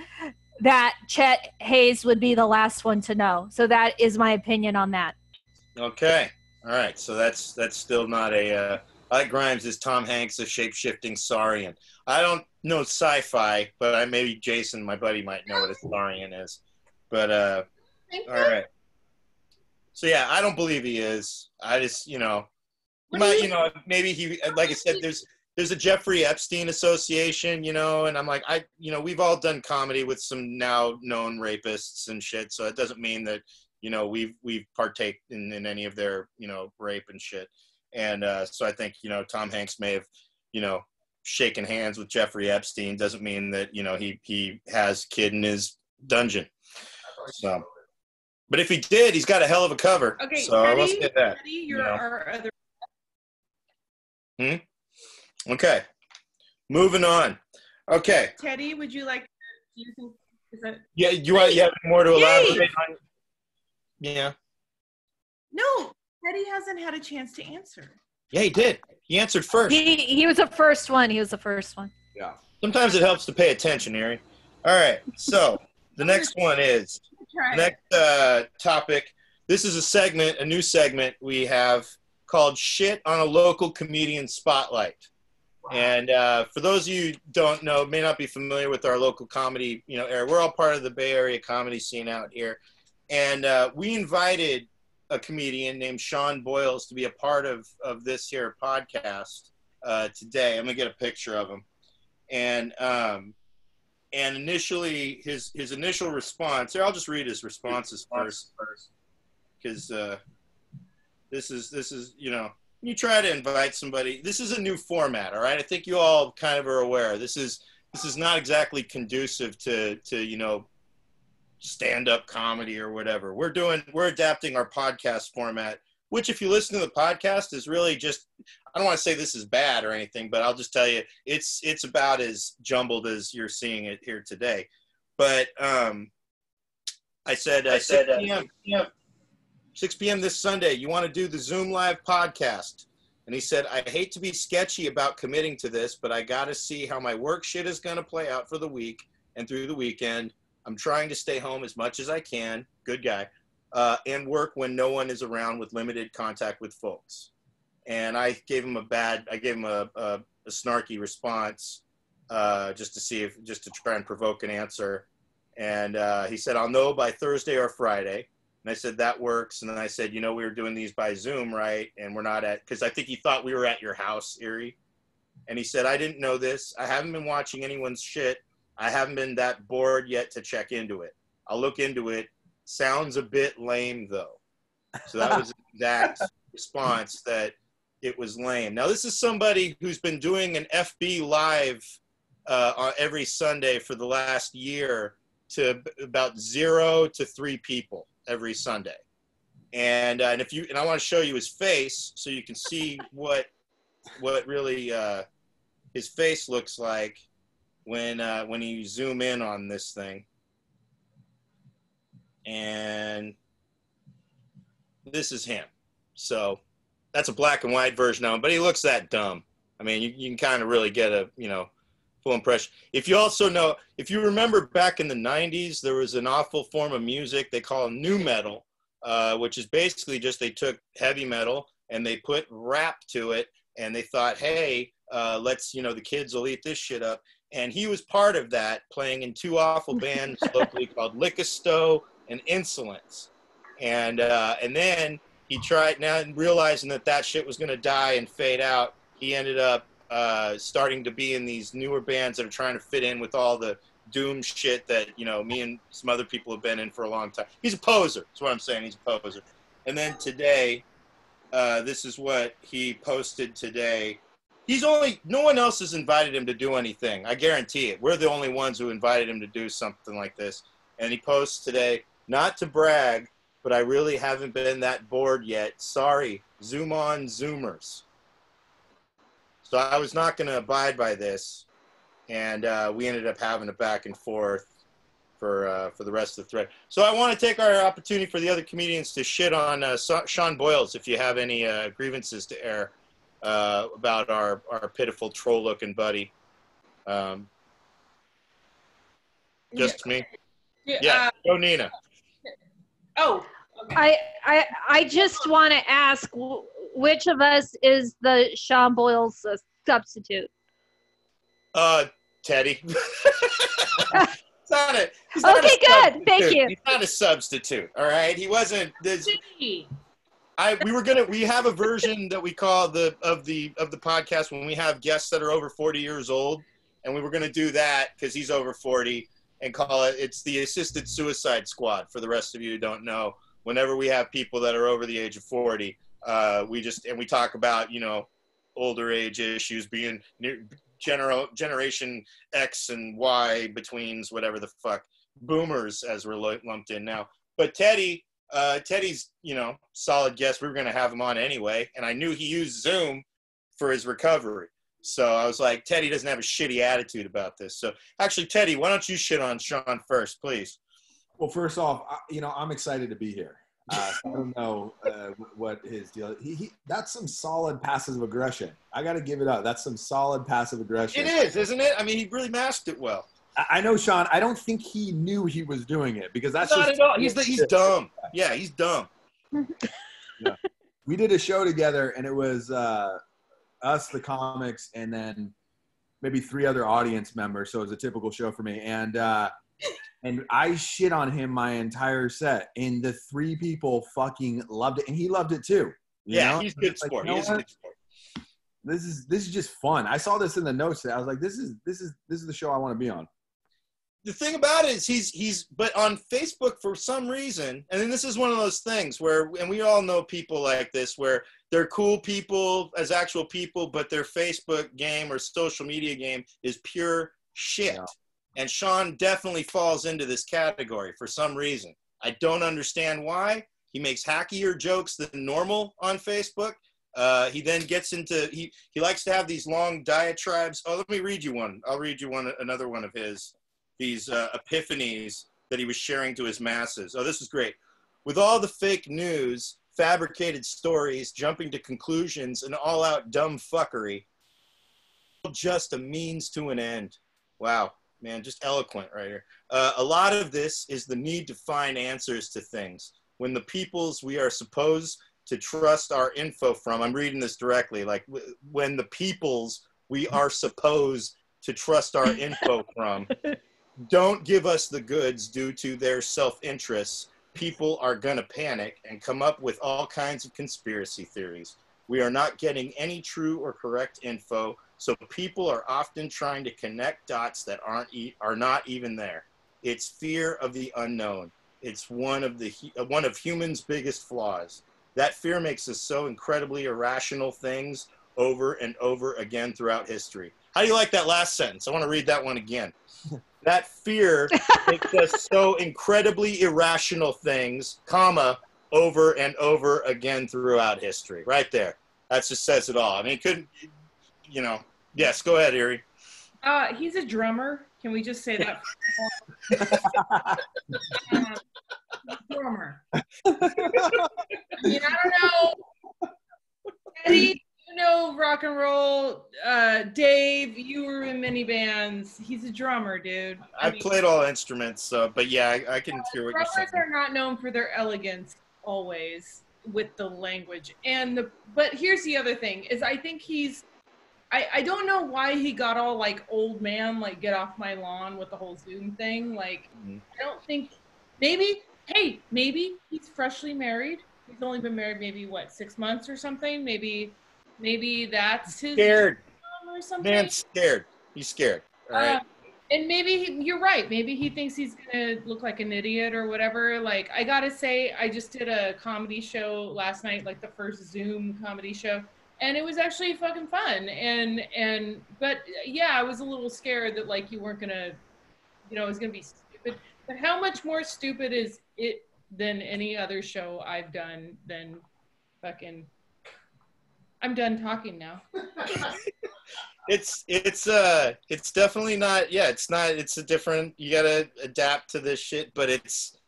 that Chet Hayes would be the last one to know. So that is my opinion on that. Okay. All right. So that's still not a. I like Grimes is Tom Hanks, a shape-shifting saurian. I don't know sci-fi, but maybe Jason, my buddy, might know what a saurian is. But all right. So yeah, I don't believe he is. I just, maybe he, like I said, there's a Jeffrey Epstein Association, and I'm like, we've all done comedy with some now known rapists and shit. So it doesn't mean that, we've partaked in any of their, rape and shit. And so I think, Tom Hanks may have, shaken hands with Jeffrey Epstein. Doesn't mean that, he has a kid in his dungeon. So, but if he did, he's got a hell of a cover. Okay, so Teddy, let's get that. Teddy, you're our other. Okay. Moving on. Okay. Teddy, would you like? Do you think? Is that? Yeah, you have more to elaborate on? Yeah. No, Teddy hasn't had a chance to answer. Yeah, he did. He answered first. He was the first one. He was the first one. Yeah. Sometimes it helps to pay attention, Eerie. All right. So the next one is the next topic. This is a new segment we have called "Shit on a Local Comedian Spotlight." Wow. And for those of you who don't know, may not be familiar with our local comedy, area. We're all part of the Bay Area comedy scene out here, and we invited a comedian named Sean Boyles to be a part of this here podcast today. I'm gonna get a picture of him, and initially his initial response. Here, I'll just read his responses first, because this is you try to invite somebody. This is a new format, all right? I think you all kind of are aware. This is not exactly conducive to stand-up comedy or whatever. We're adapting our podcast format, which if you listen to the podcast is really just, I don't want to say this is bad or anything, but I'll just tell you it's about as jumbled as you're seeing it here today. But I said 6 p.m. this Sunday, you want to do the Zoom Live podcast? And he said, I hate to be sketchy about committing to this, but I got to see how my work shit is going to play out for the week and through the weekend. I'm trying to stay home as much as I can, good guy, and work when no one is around with limited contact with folks. And I gave him a snarky response just to try and provoke an answer. And he said, I'll know by Thursday or Friday. And I said, that works. And then I said, we were doing these by Zoom, right? And we're not because I think he thought we were at your house, Eerie. And he said, I didn't know this. I haven't been watching anyone's shit. I haven't been that bored yet to check into it. I'll look into it. Sounds a bit lame, though. So that was the exact response, that it was lame. Now, this is somebody who's been doing an FB Live every Sunday for the last year to about 0 to 3 people every Sunday. And I want to show you his face so you can see what really his face looks like when you zoom in on this thing. And this is him. So that's a black and white version of him, but he looks that dumb. I mean, you can kind of really get a, full impression. If you remember back in the 90s, there was an awful form of music they call nu metal, which is basically just they took heavy metal and they put rap to it, and they thought, hey, let's, the kids will eat this shit up. And he was part of that, playing in 2 awful bands locally called Lickisto and Insolence. And then he tried, now realizing that shit was going to die and fade out, he ended up starting to be in these newer bands that are trying to fit in with all the doom shit that, me and some other people have been in for a long time. He's a poser. That's what I'm saying. He's a poser. And then today, this is what he posted today. No one else has invited him to do anything. I guarantee it. We're the only ones who invited him to do something like this. And he posts today, not to brag, but I really haven't been that bored yet. Sorry, Zoom on Zoomers. So I was not going to abide by this, and we ended up having a back and forth for the rest of the thread. So I want to take our opportunity for the other comedians to shit on Sean Boyles if you have any grievances to air. about our pitiful troll-looking buddy. Just me. Yeah. Go Nina. Oh. Okay. I just want to ask, which of us is the Sean Boyle's substitute? Teddy. Okay, good. Thank you. He's not a substitute. All right. He wasn't. We have a version that we call the podcast when we have guests that are over 40 years old, and we were going to do that because he's over 40 and call it's the assisted suicide squad. For the rest of you who don't know, whenever we have people that are over the age of 40, we talk about, older age issues, being generation X and Y betweens, whatever the fuck, boomers as we're lumped in now. But Teddy's, solid guest. We were going to have him on anyway, and I knew he used Zoom for his recovery. So I was like, Teddy doesn't have a shitty attitude about this. So actually, Teddy, why don't you shit on Sean first, please? Well, first off, I'm excited to be here. I don't know what his deal. That's some solid passive aggression. I got to give it up. That's some solid passive aggression. It is, isn't it? I mean, he really masked it well. I know, Sean. I don't think he knew he was doing it because that's not at all. He's dumb. Yeah, he's dumb. Yeah. We did a show together, and it was us, the comics, and then maybe 3 other audience members. So it was a typical show for me, and I shit on him my entire set, and the 3 people fucking loved it, and he loved it too. You know? He's good sport. He is a good sport. This is just fun. I saw this in the notes today. I was like, this is the show I want to be on. The thing about it is he's but on Facebook for some reason, and then this is one of those things where, and we all know people like this, where they're cool people as actual people, but their Facebook game or social media game is pure shit. Yeah. And Sean definitely falls into this category for some reason. I don't understand why. He makes hackier jokes than normal on Facebook. He then gets into, he likes to have these long diatribes. Oh, let me read you one. I'll read you another one of these epiphanies that he was sharing to his masses. Oh, this is great. With all the fake news, fabricated stories, jumping to conclusions, and all-out dumb fuckery, just a means to an end. Wow. Man, just eloquent right here. A lot of this is the need to find answers to things. When the peoples we are supposed to trust our info from, I'm reading this directly, like when the peoples we are supposed to trust our info from don't give us the goods due to their self-interests, people are going to panic and come up with all kinds of conspiracy theories. We are not getting any true or correct info, so people are often trying to connect dots that are not even there. It's fear of the unknown. It's one of humans' biggest flaws. That fear makes us so incredibly irrational things over and over again throughout history. How do you like that last sentence? I want to read that one again. That fear makes us so incredibly irrational things, comma, over and over again throughout history. Right there. That just says it all. I mean, it couldn't, Yes, go ahead, Eerie. He's a drummer. Can we just say that? Drummer. I mean, I don't know. Eddie, rock and roll. Dave, you were in many bands. He's a drummer, dude. I played all instruments, but yeah, I can hear what you're saying. Drummers are not known for their elegance always with the language. But here's the other thing, is I think I don't know why he got all like old man, like get off my lawn with the whole Zoom thing. Like, I don't think, maybe he's freshly married. He's only been married maybe 6 months or something. Maybe that's his scared or something. Man's scared. He's scared. All right. And maybe you're right. Maybe he thinks he's gonna look like an idiot or whatever. Like, I gotta say, I just did a comedy show last night, like the first Zoom comedy show, and it was actually fucking fun. But yeah, I was a little scared that like you weren't gonna, it was gonna be stupid. But how much more stupid is it than any other show I've done than fucking? I'm done talking now. It's definitely not. Yeah, it's not. It's a different. You gotta adapt to this shit. But it's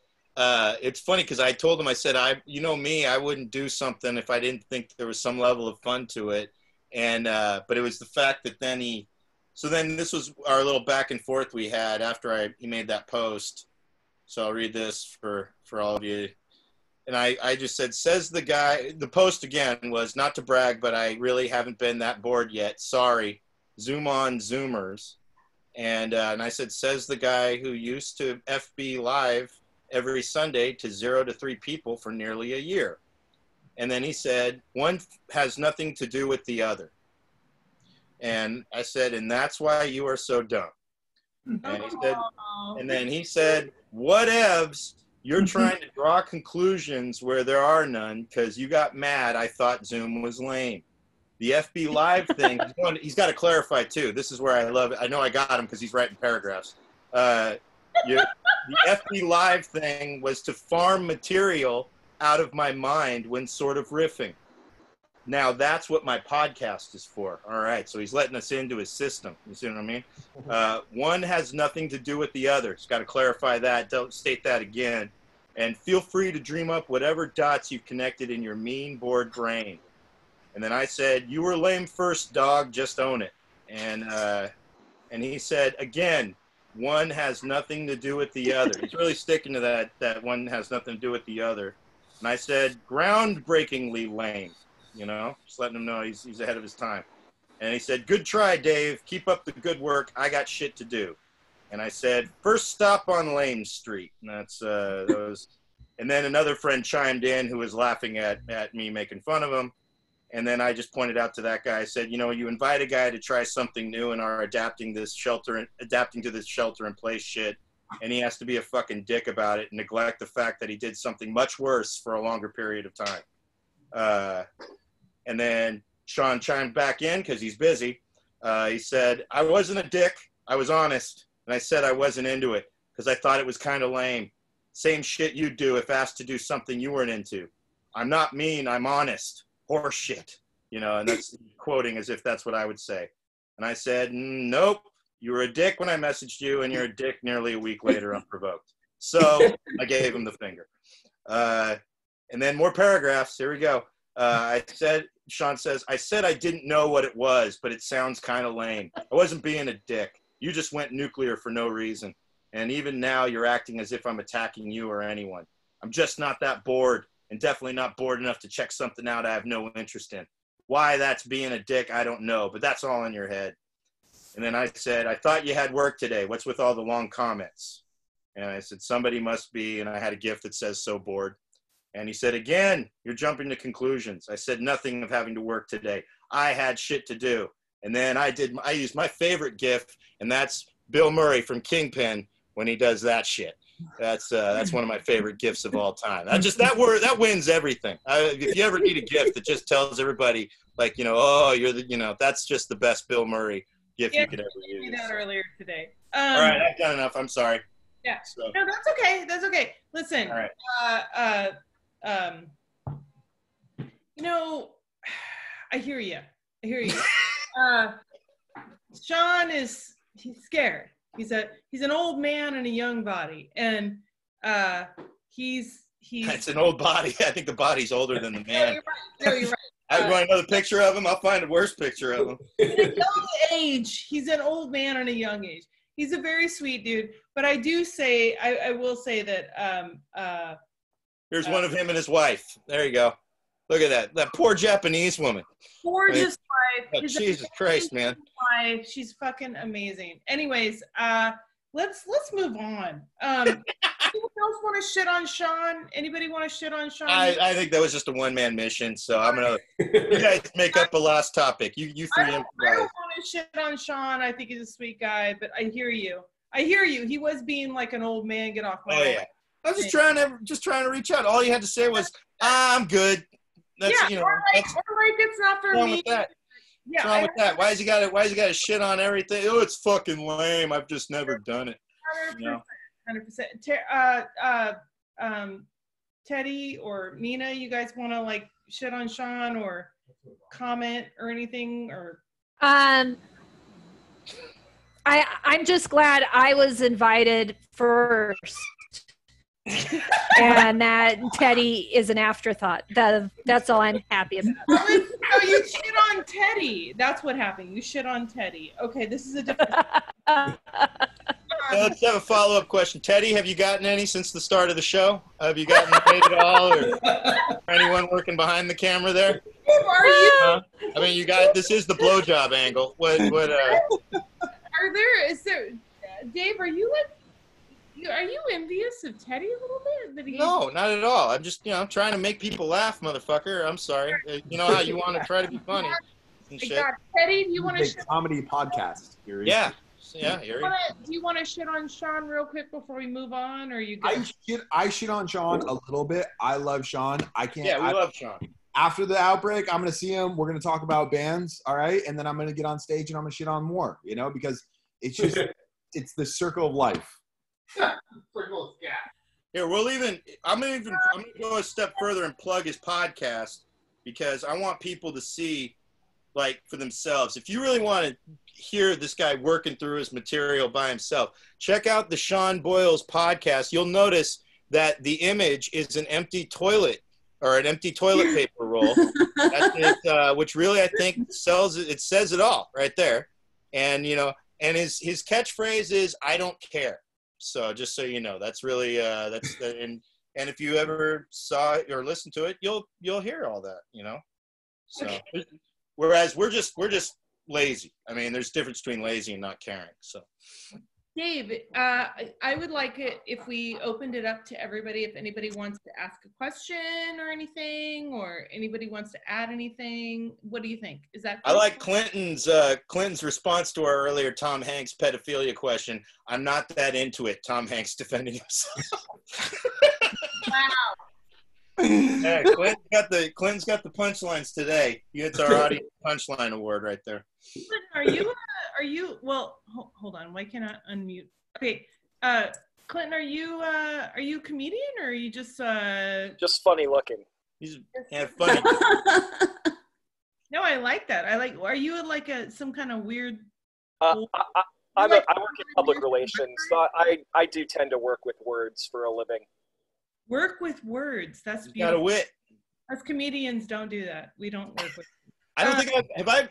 funny because I told him, I said, me, I wouldn't do something if I didn't think there was some level of fun to it. And but it was the fact that then so then this was our little back and forth we had after he made that post. So I'll read this for all of you. And I just said, says the guy, the post again was not to brag, but I really haven't been that bored yet. Sorry. Zoom on Zoomers. And I said, says the guy who used to FB live every Sunday to 0 to 3 people for nearly a year. And then he said, one has nothing to do with the other. And I said, and that's why you are so dumb. And he said, and then he said, whatevs, you're trying to draw conclusions where there are none because you got mad. I thought Zoom was lame. The FB Live thing, he's got to clarify too. This is where I love it. I know I got him because he's writing paragraphs. The FB Live thing was to farm material out of my mind when sort of riffing. Now that's what my podcast is for. All right, so he's letting us into his system. You see what I mean? One has nothing to do with the other. He's got to clarify that. Don't state that again. And feel free to dream up whatever dots you've connected in your mean, bored brain. And then I said, you were lame first, dog. Just own it. And he said, again, one has nothing to do with the other. He's really sticking to that one has nothing to do with the other. And I said, groundbreakingly lame. You know, just letting him know he's ahead of his time. And he said, good try, Dave. Keep up the good work. I got shit to do. And I said, first stop on Lame Street. And that's those. And then another friend chimed in who was laughing at me making fun of him. And then I just pointed out to that guy, I said, you know, you invite a guy to try something new and are adapting to this shelter in place shit. And he has to be a fucking dick about it and neglect the fact that he did something much worse for a longer period of time. And then Sean chimed back in because he's busy. He said, I wasn't a dick. I was honest. And I said I wasn't into it because I thought it was kind of lame. Same shit you'd do if asked to do something you weren't into. I'm not mean. I'm honest. Horse shit. You know, and that's quoting as if that's what I would say. And I said, nope. You were a dick when I messaged you, and you're a dick nearly a week later unprovoked. So I gave him the finger. And then more paragraphs. Here we go. Sean says, I said I didn't know what it was, but it sounds kind of lame. I wasn't being a dick. You just went nuclear for no reason. And even now you're acting as if I'm attacking you or anyone. I'm just not that bored, and definitely not bored enough to check something out I have no interest in. Why that's being a dick, I don't know, but that's all in your head. And then I said, I thought you had work today. What's with all the long comments? And I said, somebody must be, and I had a gift that says so bored. And he said, again, you're jumping to conclusions. I said nothing of having to work today. I had shit to do. And then I used my favorite gif, and that's Bill Murray from Kingpin when he does that shit. That's one of my favorite gifs of all time. That wins everything. If you ever need a gif that just tells everybody, like, you know, oh, you're the, you know, that's just the best Bill Murray gif you could ever use. You did that earlier today. All right, I've done enough. I'm sorry. Yeah. So. No, that's okay. That's okay. Listen. All right. You know, I hear you. Sean he's scared. He's an old man in a young body, and he's it's an old body. I think the body's older than the man. No, you're right. I want another picture of him. I'll find a worse picture of him. At a young age, he's an old man in a young age. He's a very sweet dude, but I will say that here's one of him and his wife. There you go. Look at that poor Japanese woman. Gorgeous wife. Oh, Jesus Christ, man. Wife. She's fucking amazing. Anyways, let's move on. Anyone else want to shit on Sean? Anybody want to shit on Sean? I think that was just a one-man mission, so I'm gonna you guys make up a last topic. You three. I don't want to shit on Sean. I think he's a sweet guy, but I hear you. He was being like an old man. Get off my lawn. Yeah. I was just trying to reach out. All you had to say was, I'm good. That's, yeah, you know, it's not for me. What's wrong with that? Why's he got to shit on everything? Oh, it's fucking lame. I've just never done it. 100%. You know? Teddy or Nina, you guys want to like shit on Sean or comment or anything or? I'm just glad I was invited first. And that Teddy is an afterthought. That's all I'm happy about. Oh, you shit on Teddy. That's what happened. You shit on Teddy. Okay, this is a different. Let's have a follow-up question. Teddy, have you gotten any since the start of the show? Have you gotten paid at all, or anyone working behind the camera there? Who are you? I mean, you got this is the blowjob angle. What? Is there? Dave, are you envious of Teddy a little bit? No, not at all. I'm just trying to make people laugh, motherfucker. I'm sorry. You know how you want to try to be funny and shit. Teddy, do you want to comedy podcast? Eerie. Yeah. Yeah, Eerie. Do you want to shit on Sean real quick before we move on, or are you good? I shit on Sean a little bit. I love Sean. We love Sean. After the outbreak, I'm going to see him. We're going to talk about bands, all right? And then I'm going to get on stage and I'm going to shit on more, because it's just it's the circle of life. Circle of scat. Here, I'm gonna go a step further and plug his podcast, because I want people to see, like, for themselves. If you really want to hear this guy working through his material by himself, check out the Sean Boyles podcast. You'll notice that the image is an empty toilet or an empty toilet paper roll. That's it, which really I think it says it all right there. And and his catchphrase is "I don't care." So just so you know, that's really and if you ever saw it or listened to it, you'll hear all that, So whereas we're just lazy. I mean, there's a difference between lazy and not caring. So Dave, I would like it if we opened it up to everybody. If anybody wants to ask a question or anything, or anybody wants to add anything, what do you think? Is that cool? I like Clinton's response to our earlier Tom Hanks pedophilia question. I'm not that into it. Tom Hanks defending himself. Wow. Yeah, Clinton's got the punchlines today. He gets our audience punchline award right there. Clinton, are you? Well, hold on. Why can't I unmute? Okay, Clinton, are you a comedian, or are you just funny looking? He's funny. No, I like that. Are you like some kind of weird? I work in public relations, so I do tend to work with words for a living. Work with words. That's beautiful. Got a wit. Us comedians don't do that. We don't work with. I don't think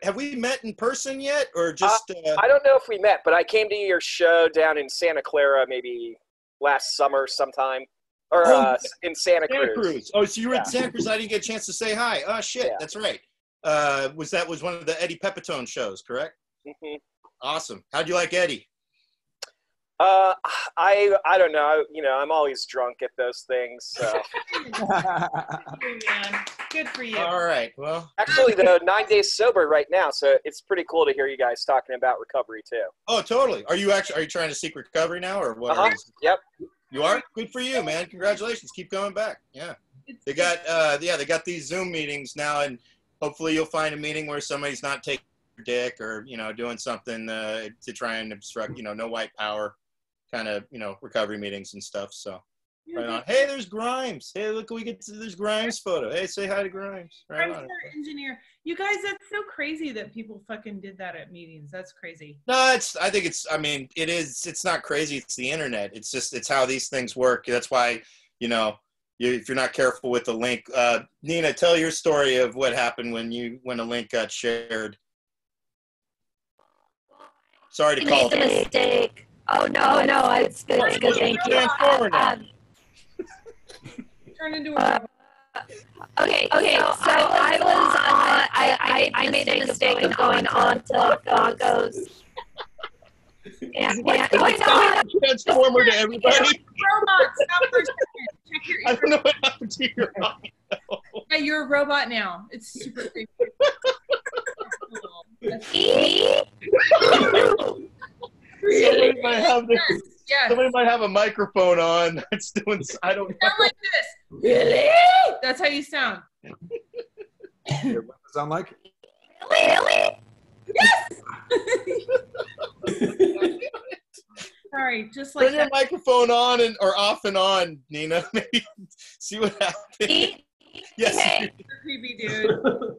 have we met in person yet, or just? I don't know if we met, but I came to your show down in Santa Clara maybe last summer sometime, or in Santa Cruz. Oh, so you were in Santa Cruz. I didn't get a chance to say hi. Oh shit, yeah. That's right. Was one of the Eddie Pepitone shows, correct? Mm-hmm. Awesome. How'd you like Eddie? I don't know. I'm always drunk at those things. So. Man. Good for you. All right. Well, actually, though, 9 days sober right now, so it's pretty cool to hear you guys talking about recovery too. Oh, totally. Are you trying to seek recovery now, or what? Yep. You are? Good for you, man. Congratulations. Keep going back. Yeah. They got these Zoom meetings now, and hopefully you'll find a meeting where somebody's not taking your dick or doing something to try and obstruct, no white power kind of, recovery meetings and stuff. So right on. Hey, there's Grimes. Hey, look, there's Grimes photo. Hey, say hi to Grimes. Right on. Engineer. You guys, that's so crazy that people fucking did that at meetings. That's crazy. No, it's not crazy. It's the internet. It's how these things work. That's why, if you're not careful with the link, Nina, tell your story of what happened when a link got shared. Sorry to call. I made the mistake. Oh no, it's good. It's good. Thank you. Turn into a. Okay. So I made the mistake of going on to Broncos. And what's going on? Transformer to everybody. Robot, stop for a second. Check your. I don't know what happened to your audio. Yeah, you're a robot now. It's super creepy. Somebody might have a microphone on. It's doing. I don't know. Sound like this. Really? That's how you sound. What does it sound like? Really? Yes. Sorry, just like turn your microphone on or off and on, Nina. Maybe see what happens. Yes. Super creepy, dude. No,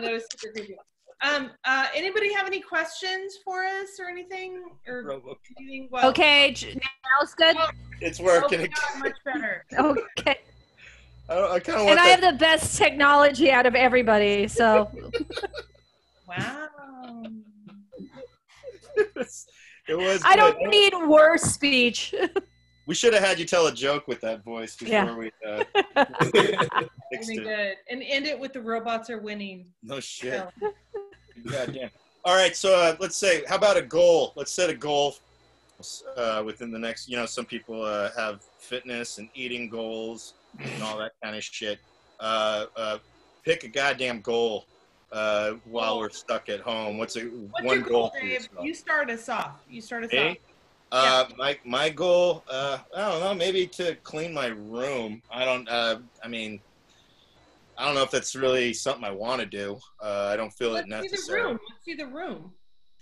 that was super creepy. Anybody have any questions for us or anything? Or anything? Well, okay, now it's good. It's working. Oh, God, much better. Okay. I kind of want And I have the best technology out of everybody, so. Wow. It was. I good. don't need worse speech. We should have had you tell a joke with that voice before we fixed Really it. good. And end it with the robots are winning. No shit. Goddamn. All right, so let's say, how about a goal? Let's set a goal within the next. Some people have fitness and eating goals and all that kind of shit. Pick a goddamn goal while we're stuck at home. What's one your goal? Dave? You start us off. Me? My goal, I don't know, maybe to clean my room. I don't know if that's really something I want to do. I don't feel it necessary. Let's see the room.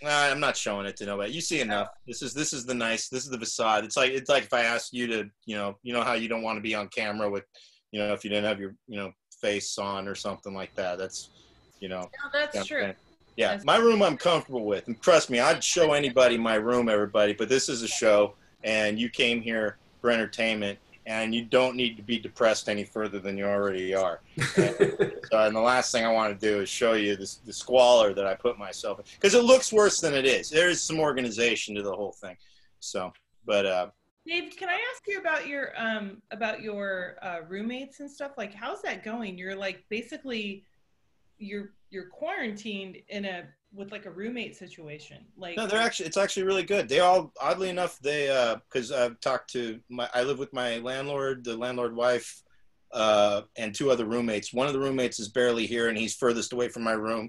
I'm not showing it to nobody. You see enough. This is the facade. It's like if I asked you to, you know how you don't want to be on camera with, if you didn't have your, face on or something like that. That's, No, that's true. Yeah, my room I'm comfortable with. And trust me, I'd show anybody my room, everybody, but this is a show, and you came here for entertainment, and you don't need to be depressed any further than you already are. And the last thing I want to do is show you the squalor that I put myself in, because it looks worse than it is. There is some organization to the whole thing. So, but Dave, can I ask you about your roommates and stuff? Like, how's that going? You're like basically you're quarantined with like a roommate situation. Like, no, it's actually really good. They all, oddly enough, because I've talked to I live with my landlord, the landlord wife, and two other roommates. One of the roommates is barely here, and he's furthest away from my room.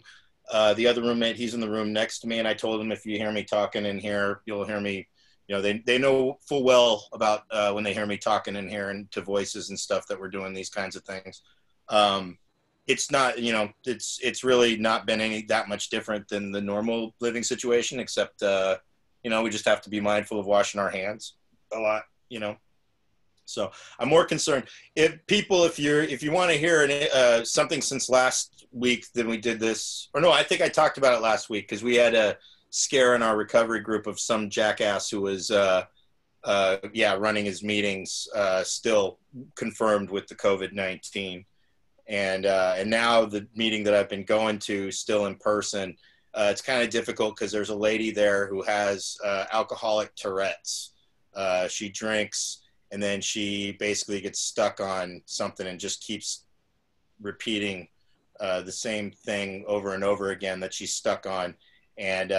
The other roommate, he's in the room next to me, and I told him, if you hear me talking in here, you'll hear me. They know full well about when they hear me talking in here and to voices and stuff that we're doing these kinds of things. It's not, it's really not been that much different than the normal living situation, except, we just have to be mindful of washing our hands a lot, So I'm more concerned if you want to hear something since last week, then we did this, or no, I think I talked about it last week, because we had a scare in our recovery group of some jackass who was, running his meetings, still confirmed with the COVID-19. And now the meeting that I've been going to still in person, it's kind of difficult because there's a lady there who has alcoholic Tourette's. She drinks, and then she basically gets stuck on something and just keeps repeating the same thing over and over again that she's stuck on. And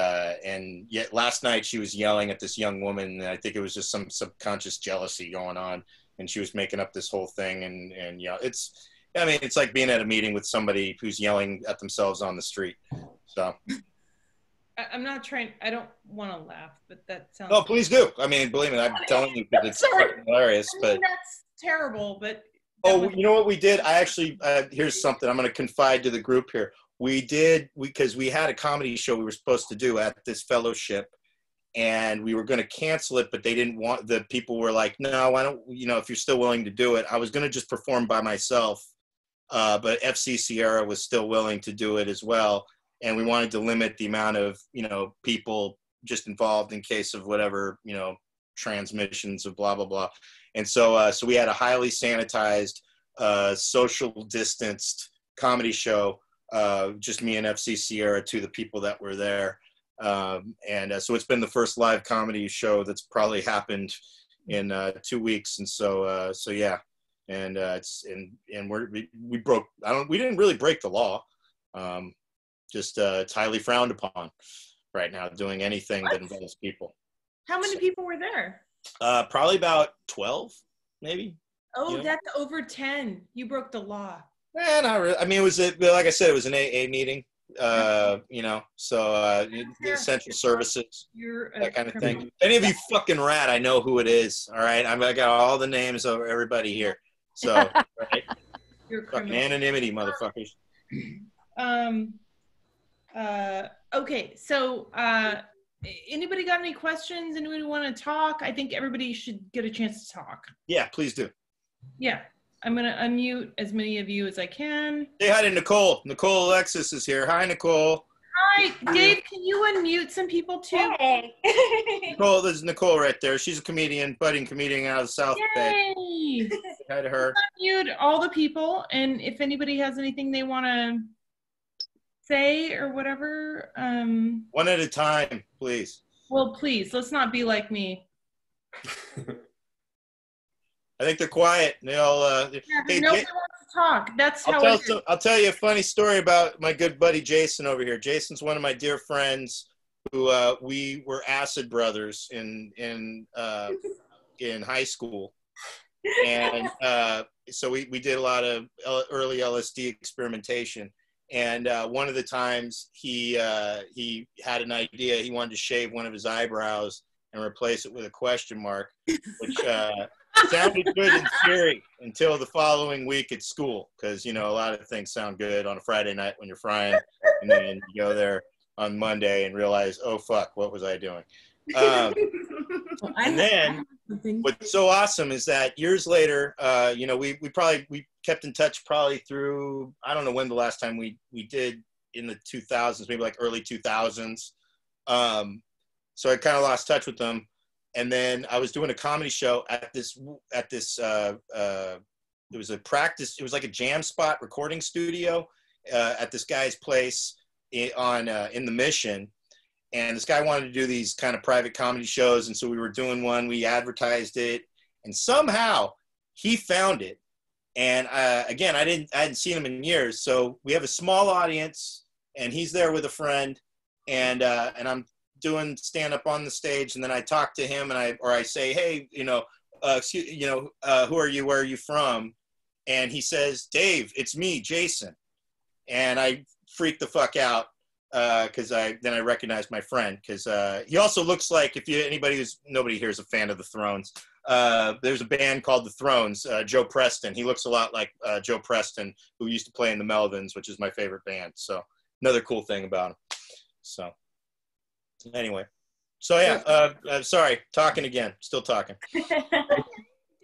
yet last night she was yelling at this young woman, and I think it was just some subconscious jealousy going on, and she was making up this whole thing. And it's like being at a meeting with somebody who's yelling at themselves on the street. So I'm not trying. I don't want to laugh, but that sounds. Oh, please do. I mean, believe me, I'm telling you because it's fucking hilarious. But that's terrible. But you know what we did? I actually here's something I'm going to confide to the group here. Because we had a comedy show we were supposed to do at this fellowship, and we were going to cancel it, but they didn't want. The people were like, "No, why don't if you're still willing to do it?" I was going to just perform by myself. But FC Sierra was still willing to do it as well. And we wanted to limit the amount of, people just involved in case of whatever, transmissions of blah, blah, blah. And so we had a highly sanitized, social distanced comedy show, just me and FC Sierra, to the people that were there. So it's been the first live comedy show that's probably happened in 2 weeks. And so yeah. And we broke. We didn't really break the law. It's highly frowned upon right now, doing anything that involves people. How many people were there? Probably about 12, maybe. Oh, that's over 10. You broke the law. Not really. I mean, it was like I said, it was an AA meeting. The essential services, that kind of thing. If any of you fucking rat, I know who it is. All right, I got all the names of everybody here. So, right? Fucking anonymity, motherfuckers. Okay, so anybody got any questions? Anybody want to talk? I think everybody should get a chance to talk. Yeah, please do. Yeah, I'm going to unmute as many of you as I can. Say hi to Nicole. Nicole Alexis is here. Hi, Nicole. right, Dave, can you unmute some people too? Hey. Nicole, there's Nicole right there. She's a comedian, budding comedian out of the South Bay. Yay! Hi to her. Unmute all the people, and if anybody has anything they want to say or whatever. One at a time, please. Well, please, let's not be like me. I think they're quiet. They all. Hey, nobody wants to talk. That's how it is. I'll tell you a funny story about my good buddy Jason over here. Jason's one of my dear friends who we were acid brothers in high school, and so we did a lot of early LSD experimentation. And one of the times he had an idea. He wanted to shave one of his eyebrows and replace it with a question mark, which sounded good in theory until the following week at school, because, you know, a lot of things sound good on a Friday night when you're frying, and then you go there on Monday and realize, oh, fuck, what was I doing? And then what's so awesome is that years later, you know, we kept in touch probably through, I don't know when the last time we did in the 2000s, maybe like early 2000s. So I kind of lost touch with them. And then I was doing a comedy show at this it was a practice, it was like a jam spot recording studio at this guy's place in the Mission. And this guy wanted to do these kind of private comedy shows. And so we were doing one, we advertised it, and somehow he found it. And again, I hadn't seen him in years. So we have a small audience, and he's there with a friend, and I'm doing stand up on the stage, and then I talk to him, and I say, hey, who are you? Where are you from? And he says, Dave, it's me, Jason. And I freak the fuck out because I recognize my friend, because he also looks like, nobody here is a fan of the Thrones. There's a band called the Thrones, Joe Preston. He looks a lot like Joe Preston, who used to play in the Melvins, which is my favorite band. So another cool thing about him. So anyway, so yeah, sorry, talking again, still talking.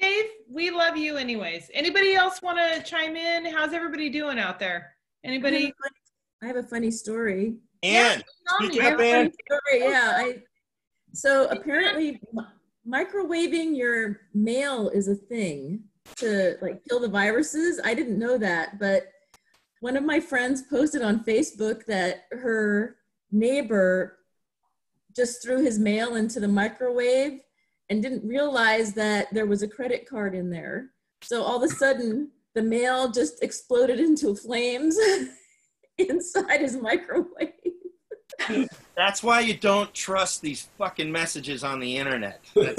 Dave, we love you anyways. Anybody else want to chime in? How's everybody doing out there? Anybody? I have a funny story. And speaking of Ann, so apparently microwaving your mail is a thing to like kill the viruses. I didn't know that, but one of my friends posted on Facebook that her neighbor just threw his mail into the microwave and didn't realize that there was a credit card in there. So all of a sudden the mail just exploded into flames inside his microwave. That's why you don't trust these fucking messages on the internet. I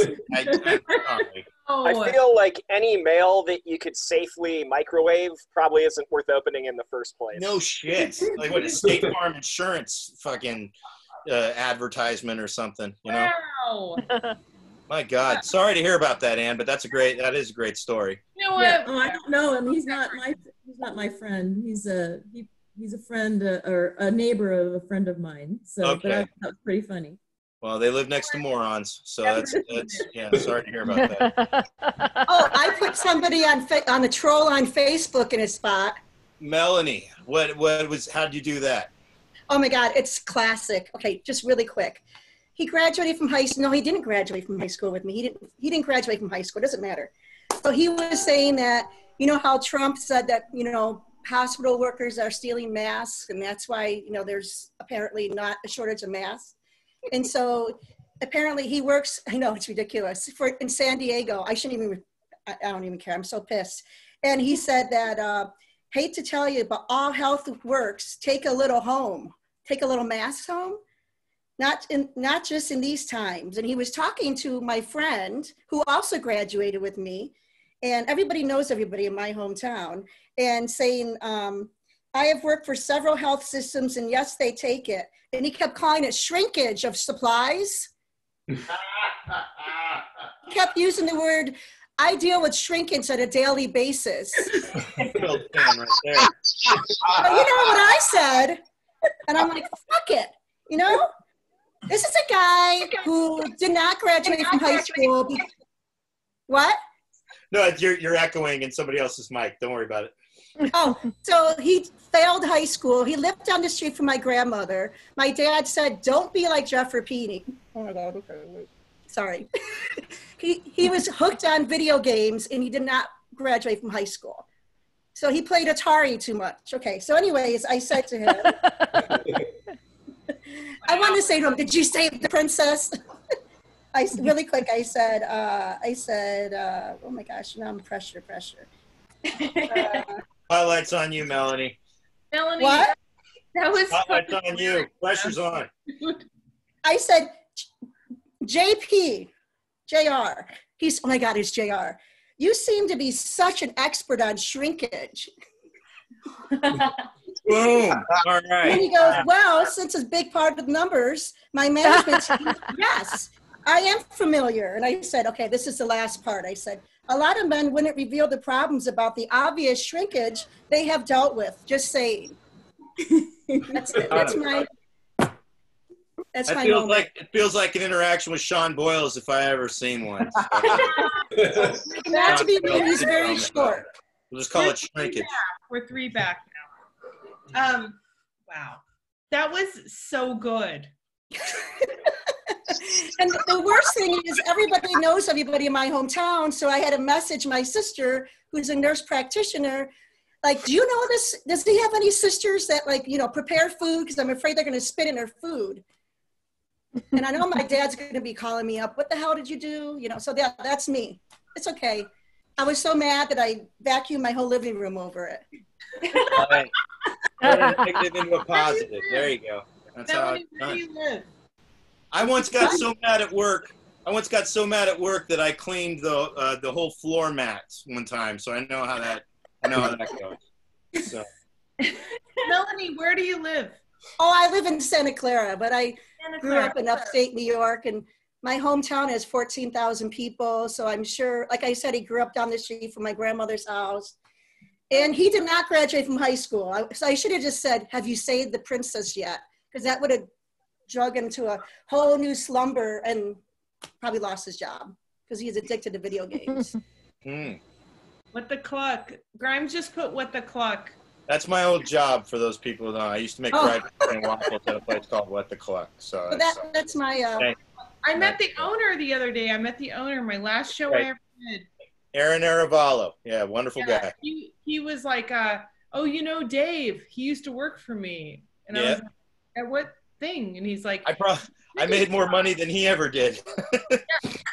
feel like any mail that you could safely microwave probably isn't worth opening in the first place. No shit. Like what, a State Farm Insurance fucking advertisement or something, you know? Wow. My God. Sorry to hear about that, Ann, but that is a great story. You know what? Yeah, I don't know him. He's not my friend. He's a friend or a neighbor of a friend of mine. So okay. But that was pretty funny. Well, they live next to morons, so that's yeah. Sorry to hear about that. Oh, I put somebody on a troll on Facebook in a spot. Melanie, how'd you do that? Oh my God, it's classic. Okay, just really quick. He graduated from high school. No, he didn't graduate from high school with me. He didn't graduate from high school. It doesn't matter. So he was saying that, you know how Trump said that, you know, hospital workers are stealing masks, and that's why, you know, there's apparently not a shortage of masks. And so apparently he works, I know it's ridiculous, in San Diego. I don't even care. I'm so pissed. And he said that, hate to tell you, but all health works. Take a little home. Take a little mask home. Not just in these times. And he was talking to my friend who also graduated with me, and everybody knows everybody in my hometown, and saying, I have worked for several health systems, and yes, they take it. And he kept calling it shrinkage of supplies. He kept using the word, I deal with shrinkage on a daily basis. Right there. But you know what I said? And I'm like, fuck it. You know, this is a guy who did not graduate from high school. What? No, you're echoing in somebody else's mic. Don't worry about it. Oh, so he failed high school. He lived down the street from my grandmother. My dad said, don't be like Jeff Rapini. Oh my God, okay, wait. Sorry. He was hooked on video games and he did not graduate from high school. So he played Atari too much. Okay, so anyways, I said to him, I wanted to say to him, did you save the princess? Really quick, I said, oh my gosh, now I'm pressure. Highlights on you, Melanie. Melanie, What? That was Highlights on you. Pressure's on. I said, JP, JR. Oh my God, it's JR. You seem to be such an expert on shrinkage. Boom. All right. And he goes, well, since it's a big part of the numbers, my management team, yes, I am familiar. And I said, okay, this is the last part. I said, a lot of men wouldn't reveal the problems about the obvious shrinkage they have dealt with. Just saying. That's it. That's my moment. It feels like an interaction with Sean Boyles if I ever seen one. Not to be mean, he's very short. We'll just call it shrinkage. We're 3 back now. Wow. That was so good. And the worst thing is everybody knows everybody in my hometown. So I had to message my sister, who's a nurse practitioner. Like, do you know this? Does he have any sisters that prepare food? Because I'm afraid they're going to spit in their food. And I know my dad's going to be calling me up. What the hell did you do? So that's me. It's okay. I was so mad that I vacuumed my whole living room over it. All right. Turn a negative into a positive. There you go. That's how it's done. Where do you live? I once got so mad at work that I cleaned the whole floor mats one time. So I know how that goes. So. Melanie, where do you live? Oh, I live in Santa Clara, but I grew up in upstate New York, and my hometown has 14,000 people. So I'm sure, like I said, he grew up down the street from my grandmother's house. And he did not graduate from high school. So I should have just said, have you saved the princess yet? Because that would have drug him to a whole new slumber and probably lost his job because he's addicted to video games. What the cluck? Grimes just put what the cluck. That's my old job for those people who know. I used to make fried chicken and waffles at a place called What the Cluck. So that's my. I met the owner the other day. I met the owner. My last show I ever did. Aaron Aravallo. Yeah, wonderful guy. He was like, oh, Dave. He used to work for me. And I was like, at what thing? And he's like, I made more money than he ever did.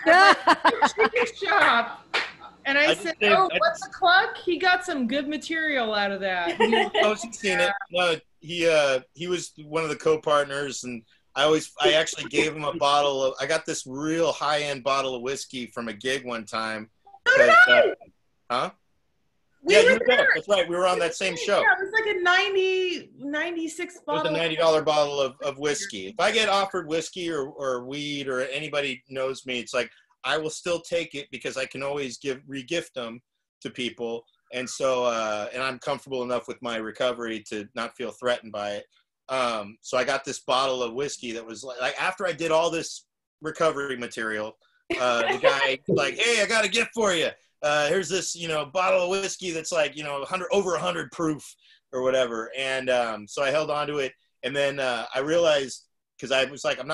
Chicken shop. And I said, what's the cluck? He got some good material out of that. He's seen it. No, he was one of the co-partners, and I actually gave him a bottle of. I got this real high-end bottle of whiskey from a gig one time. Huh? Yeah, you were there. That's right. We were on that same show. Yeah, it was like a 96 bottle. It was a $90 bottle of whiskey. If I get offered whiskey or weed or anybody knows me, it's like, I will still take it because I can always re-gift them to people. And so, and I'm comfortable enough with my recovery to not feel threatened by it. So I got this bottle of whiskey that was like after I did all this recovery material, the guy like, hey, I got a gift for you. Here's this, bottle of whiskey that's like, over 100 proof or whatever. And so I held on to it. And then I realized, because I was like, I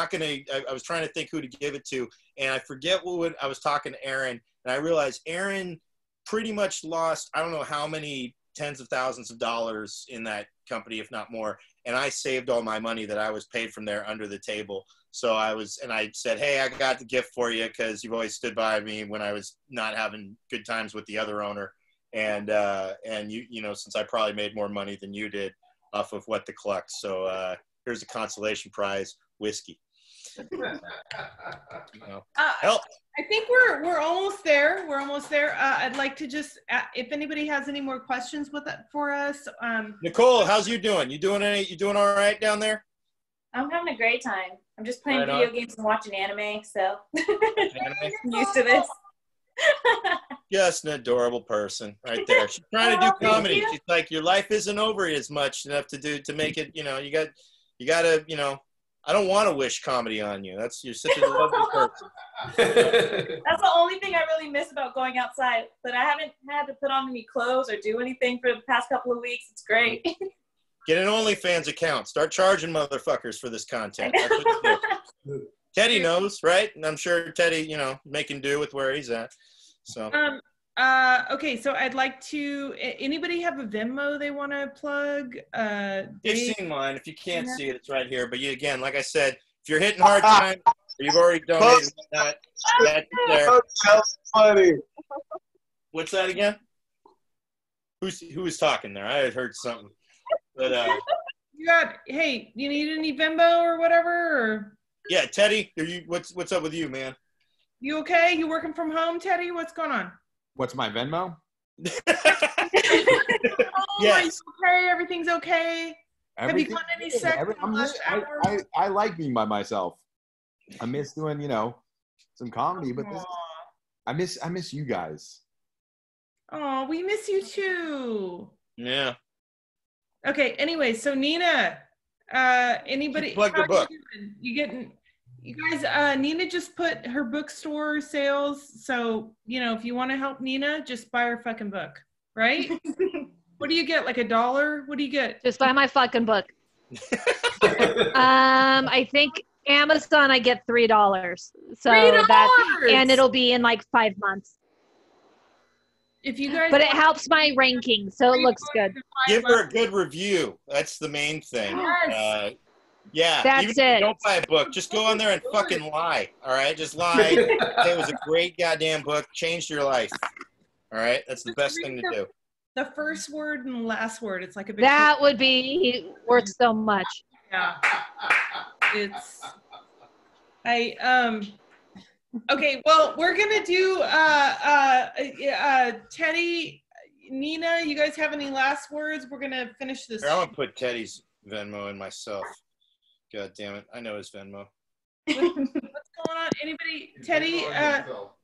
was trying to think who to give it to. And I forget I was talking to Aaron. And I realized Aaron pretty much lost, I don't know how many tens of thousands of dollars in that company, if not more. And I saved all my money that I was paid from there under the table. So I said, hey, I got the gift for you because you've always stood by me when I was not having good times with the other owner. And you, since I probably made more money than you did off of What the Cluck. So here's a consolation prize, whiskey. Help. I think we're almost there. I'd like to just, if anybody has any more questions for us. Nicole, how's you doing? You doing all right down there? I'm having a great time. I'm just playing video games and watching anime, so I'm used to this. Just an adorable person right there. She's trying to do comedy. She's like, your life isn't over as much enough to make it, you got to, I don't want to wish comedy on you. You're such a lovely person. That's the only thing I really miss about going outside. But I haven't had to put on any clothes or do anything for the past couple of weeks. It's great. Get an OnlyFans account. Start charging motherfuckers for this content. That's what you do. Teddy knows, right? And I'm sure Teddy, making do with where he's at. So. Okay, so I'd like to. Anybody have a Venmo they want to plug? You've seen mine. If you can't see it, it's right here. But again, like I said, if you're hitting hard time, or you've already donated, that's there. That's funny. What's that again? Who was talking there? I had heard something. But hey, you need any Venmo or whatever? Or? Yeah, Teddy, what's up with you, man? You okay? You working from home, Teddy? What's going on? What's my Venmo? Yes. Okay? Everything's okay? Have you gotten any sex in the last hour? I like being by myself. I miss doing, some comedy, but I miss you guys. Oh, we miss you too. Yeah. Okay, anyway, so Nina, anybody plug the book. You guys, Nina just put her bookstore sales. So, if you want to help Nina, just buy her fucking book, right? What do you get? Like $1? What do you get? Just buy my fucking book. I think Amazon, I get $3. So $3? And it'll be in like 5 months. If you guys, but it helps my ranking, so it looks good. Give her a good review. That's the main thing. Yes. Yeah, that's even it. If you don't buy a book, just go on there and fucking lie. All right, just lie. It was a great goddamn book, changed your life. All right, that's the best thing to do. The first word and the last word. It's like a big. That would be worth so much. Yeah. Okay, well, we're gonna do Teddy, Nina, you guys have any last words? We're gonna finish this. Here, I'm gonna put Teddy's Venmo in myself. God damn it, I know his Venmo. What's going on? Anybody? Teddy,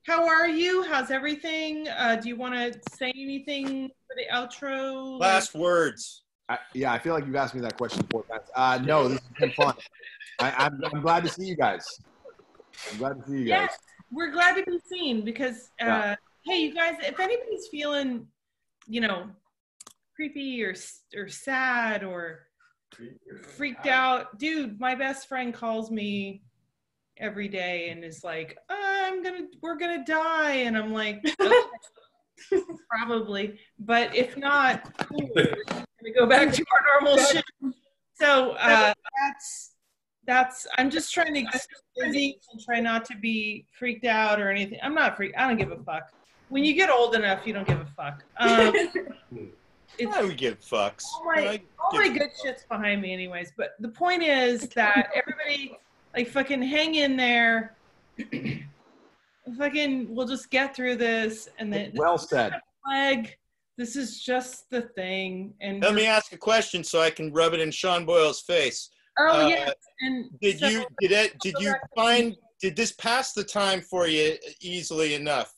how are you? How's everything? Do you want to say anything for the outro? Last words. I feel like you've asked me that question 4 times. No, this has been fun. I'm glad to see you guys. I'm glad to see you guys. Yes, we're glad to be seen because, hey, you guys, if anybody's feeling, creepy or sad or freaked out, dude, my best friend calls me every day and is like, we're gonna die, and I'm like, okay, probably, but if not, cool, we're gonna go back to our normal shit. So that's I'm just trying to get busy and try not to be freaked out or anything. I'm not freaked. I don't give a fuck. When you get old enough, you don't give a fuck. We give fucks. All my good shit's behind me anyways. But the point is that everybody, fucking hang in there. Fucking, we'll just get through this. And then well said. This is just the thing. And let me ask a question so I can rub it in Sean Boyle's face. Oh yeah. And did this pass the time for you easily enough?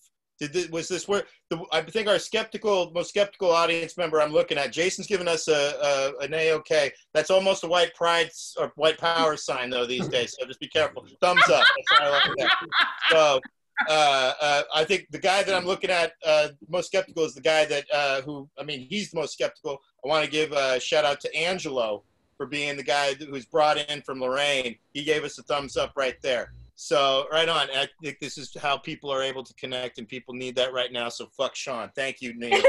Was this where I think our most skeptical audience member I'm looking at, Jason's given us an A-OK. That's almost a white pride or white power sign though these days. So just be careful. Thumbs up. That's how I like that. So I think the guy that I'm looking at most skeptical is the guy that he's the most skeptical. I want to give a shout out to Angelo for being the guy who's brought in from Lorraine. He gave us a thumbs up right there. So right on. I think this is how people are able to connect, and people need that right now. So fuck Sean. Thank you, Neil.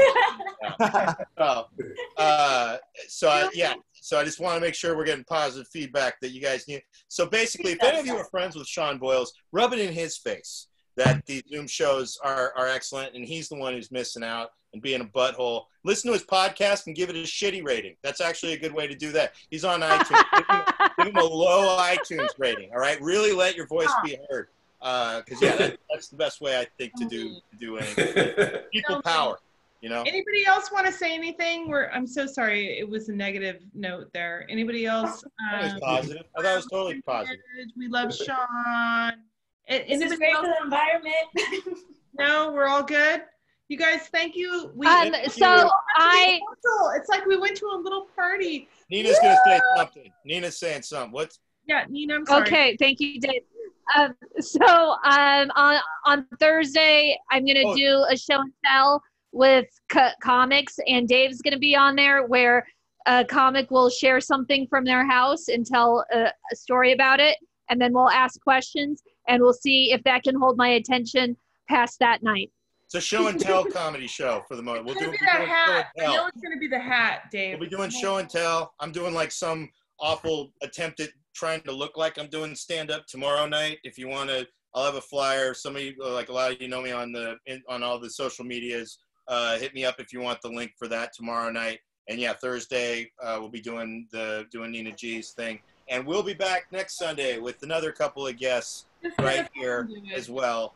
So I just want to make sure we're getting positive feedback that you guys need. So basically, if any of you are friends with Sean Boyles, rub it in his face that these Zoom shows are excellent, and he's the one who's missing out and being a butthole. Listen to his podcast and give it a shitty rating. That's actually a good way to do that. He's on iTunes. Give him a low iTunes rating, all right? Really let your voice be heard. Because, that's the best way, I think, to do anything. People power, Anybody else want to say anything? I'm so sorry. It was a negative note there. Anybody else? That was positive. I thought it was totally positive. We love Sean. This is great for the environment. No, we're all good. You guys, thank you. It's like we went to a little party. Nina's gonna say something. Nina's saying something. What? Yeah, Nina, I'm sorry. Okay, thank you, Dave. On Thursday, I'm going to do a show and tell with comics, and Dave's going to be on there where a comic will share something from their house and tell a story about it, and then we'll ask questions, and we'll see if that can hold my attention past that night. It's a show and tell comedy show for the moment. We'll do that hat. I know it's going to be the hat, Dave. We'll be doing show and tell. I'm doing like some awful attempt at trying to look like I'm doing stand-up tomorrow night. If you want to, I'll have a flyer. Some of you, like a lot of you know me on all the social medias. Hit me up if you want the link for that tomorrow night. And yeah, Thursday we'll be doing Nina G's thing, and we'll be back next Sunday with another couple of guests right here as well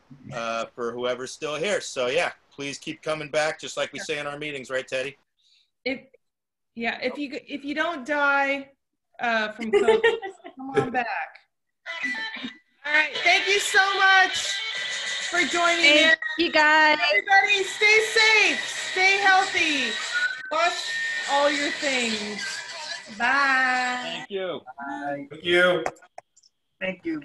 for whoever's still here. So yeah, please keep coming back, just like we say in our meetings, right, Teddy? If you don't die from COVID, come on back. All right, thank you so much for joining in. Thank you guys. Everybody, stay safe, stay healthy, wash all your things. Bye. Thank you. Bye. Thank you. Thank you.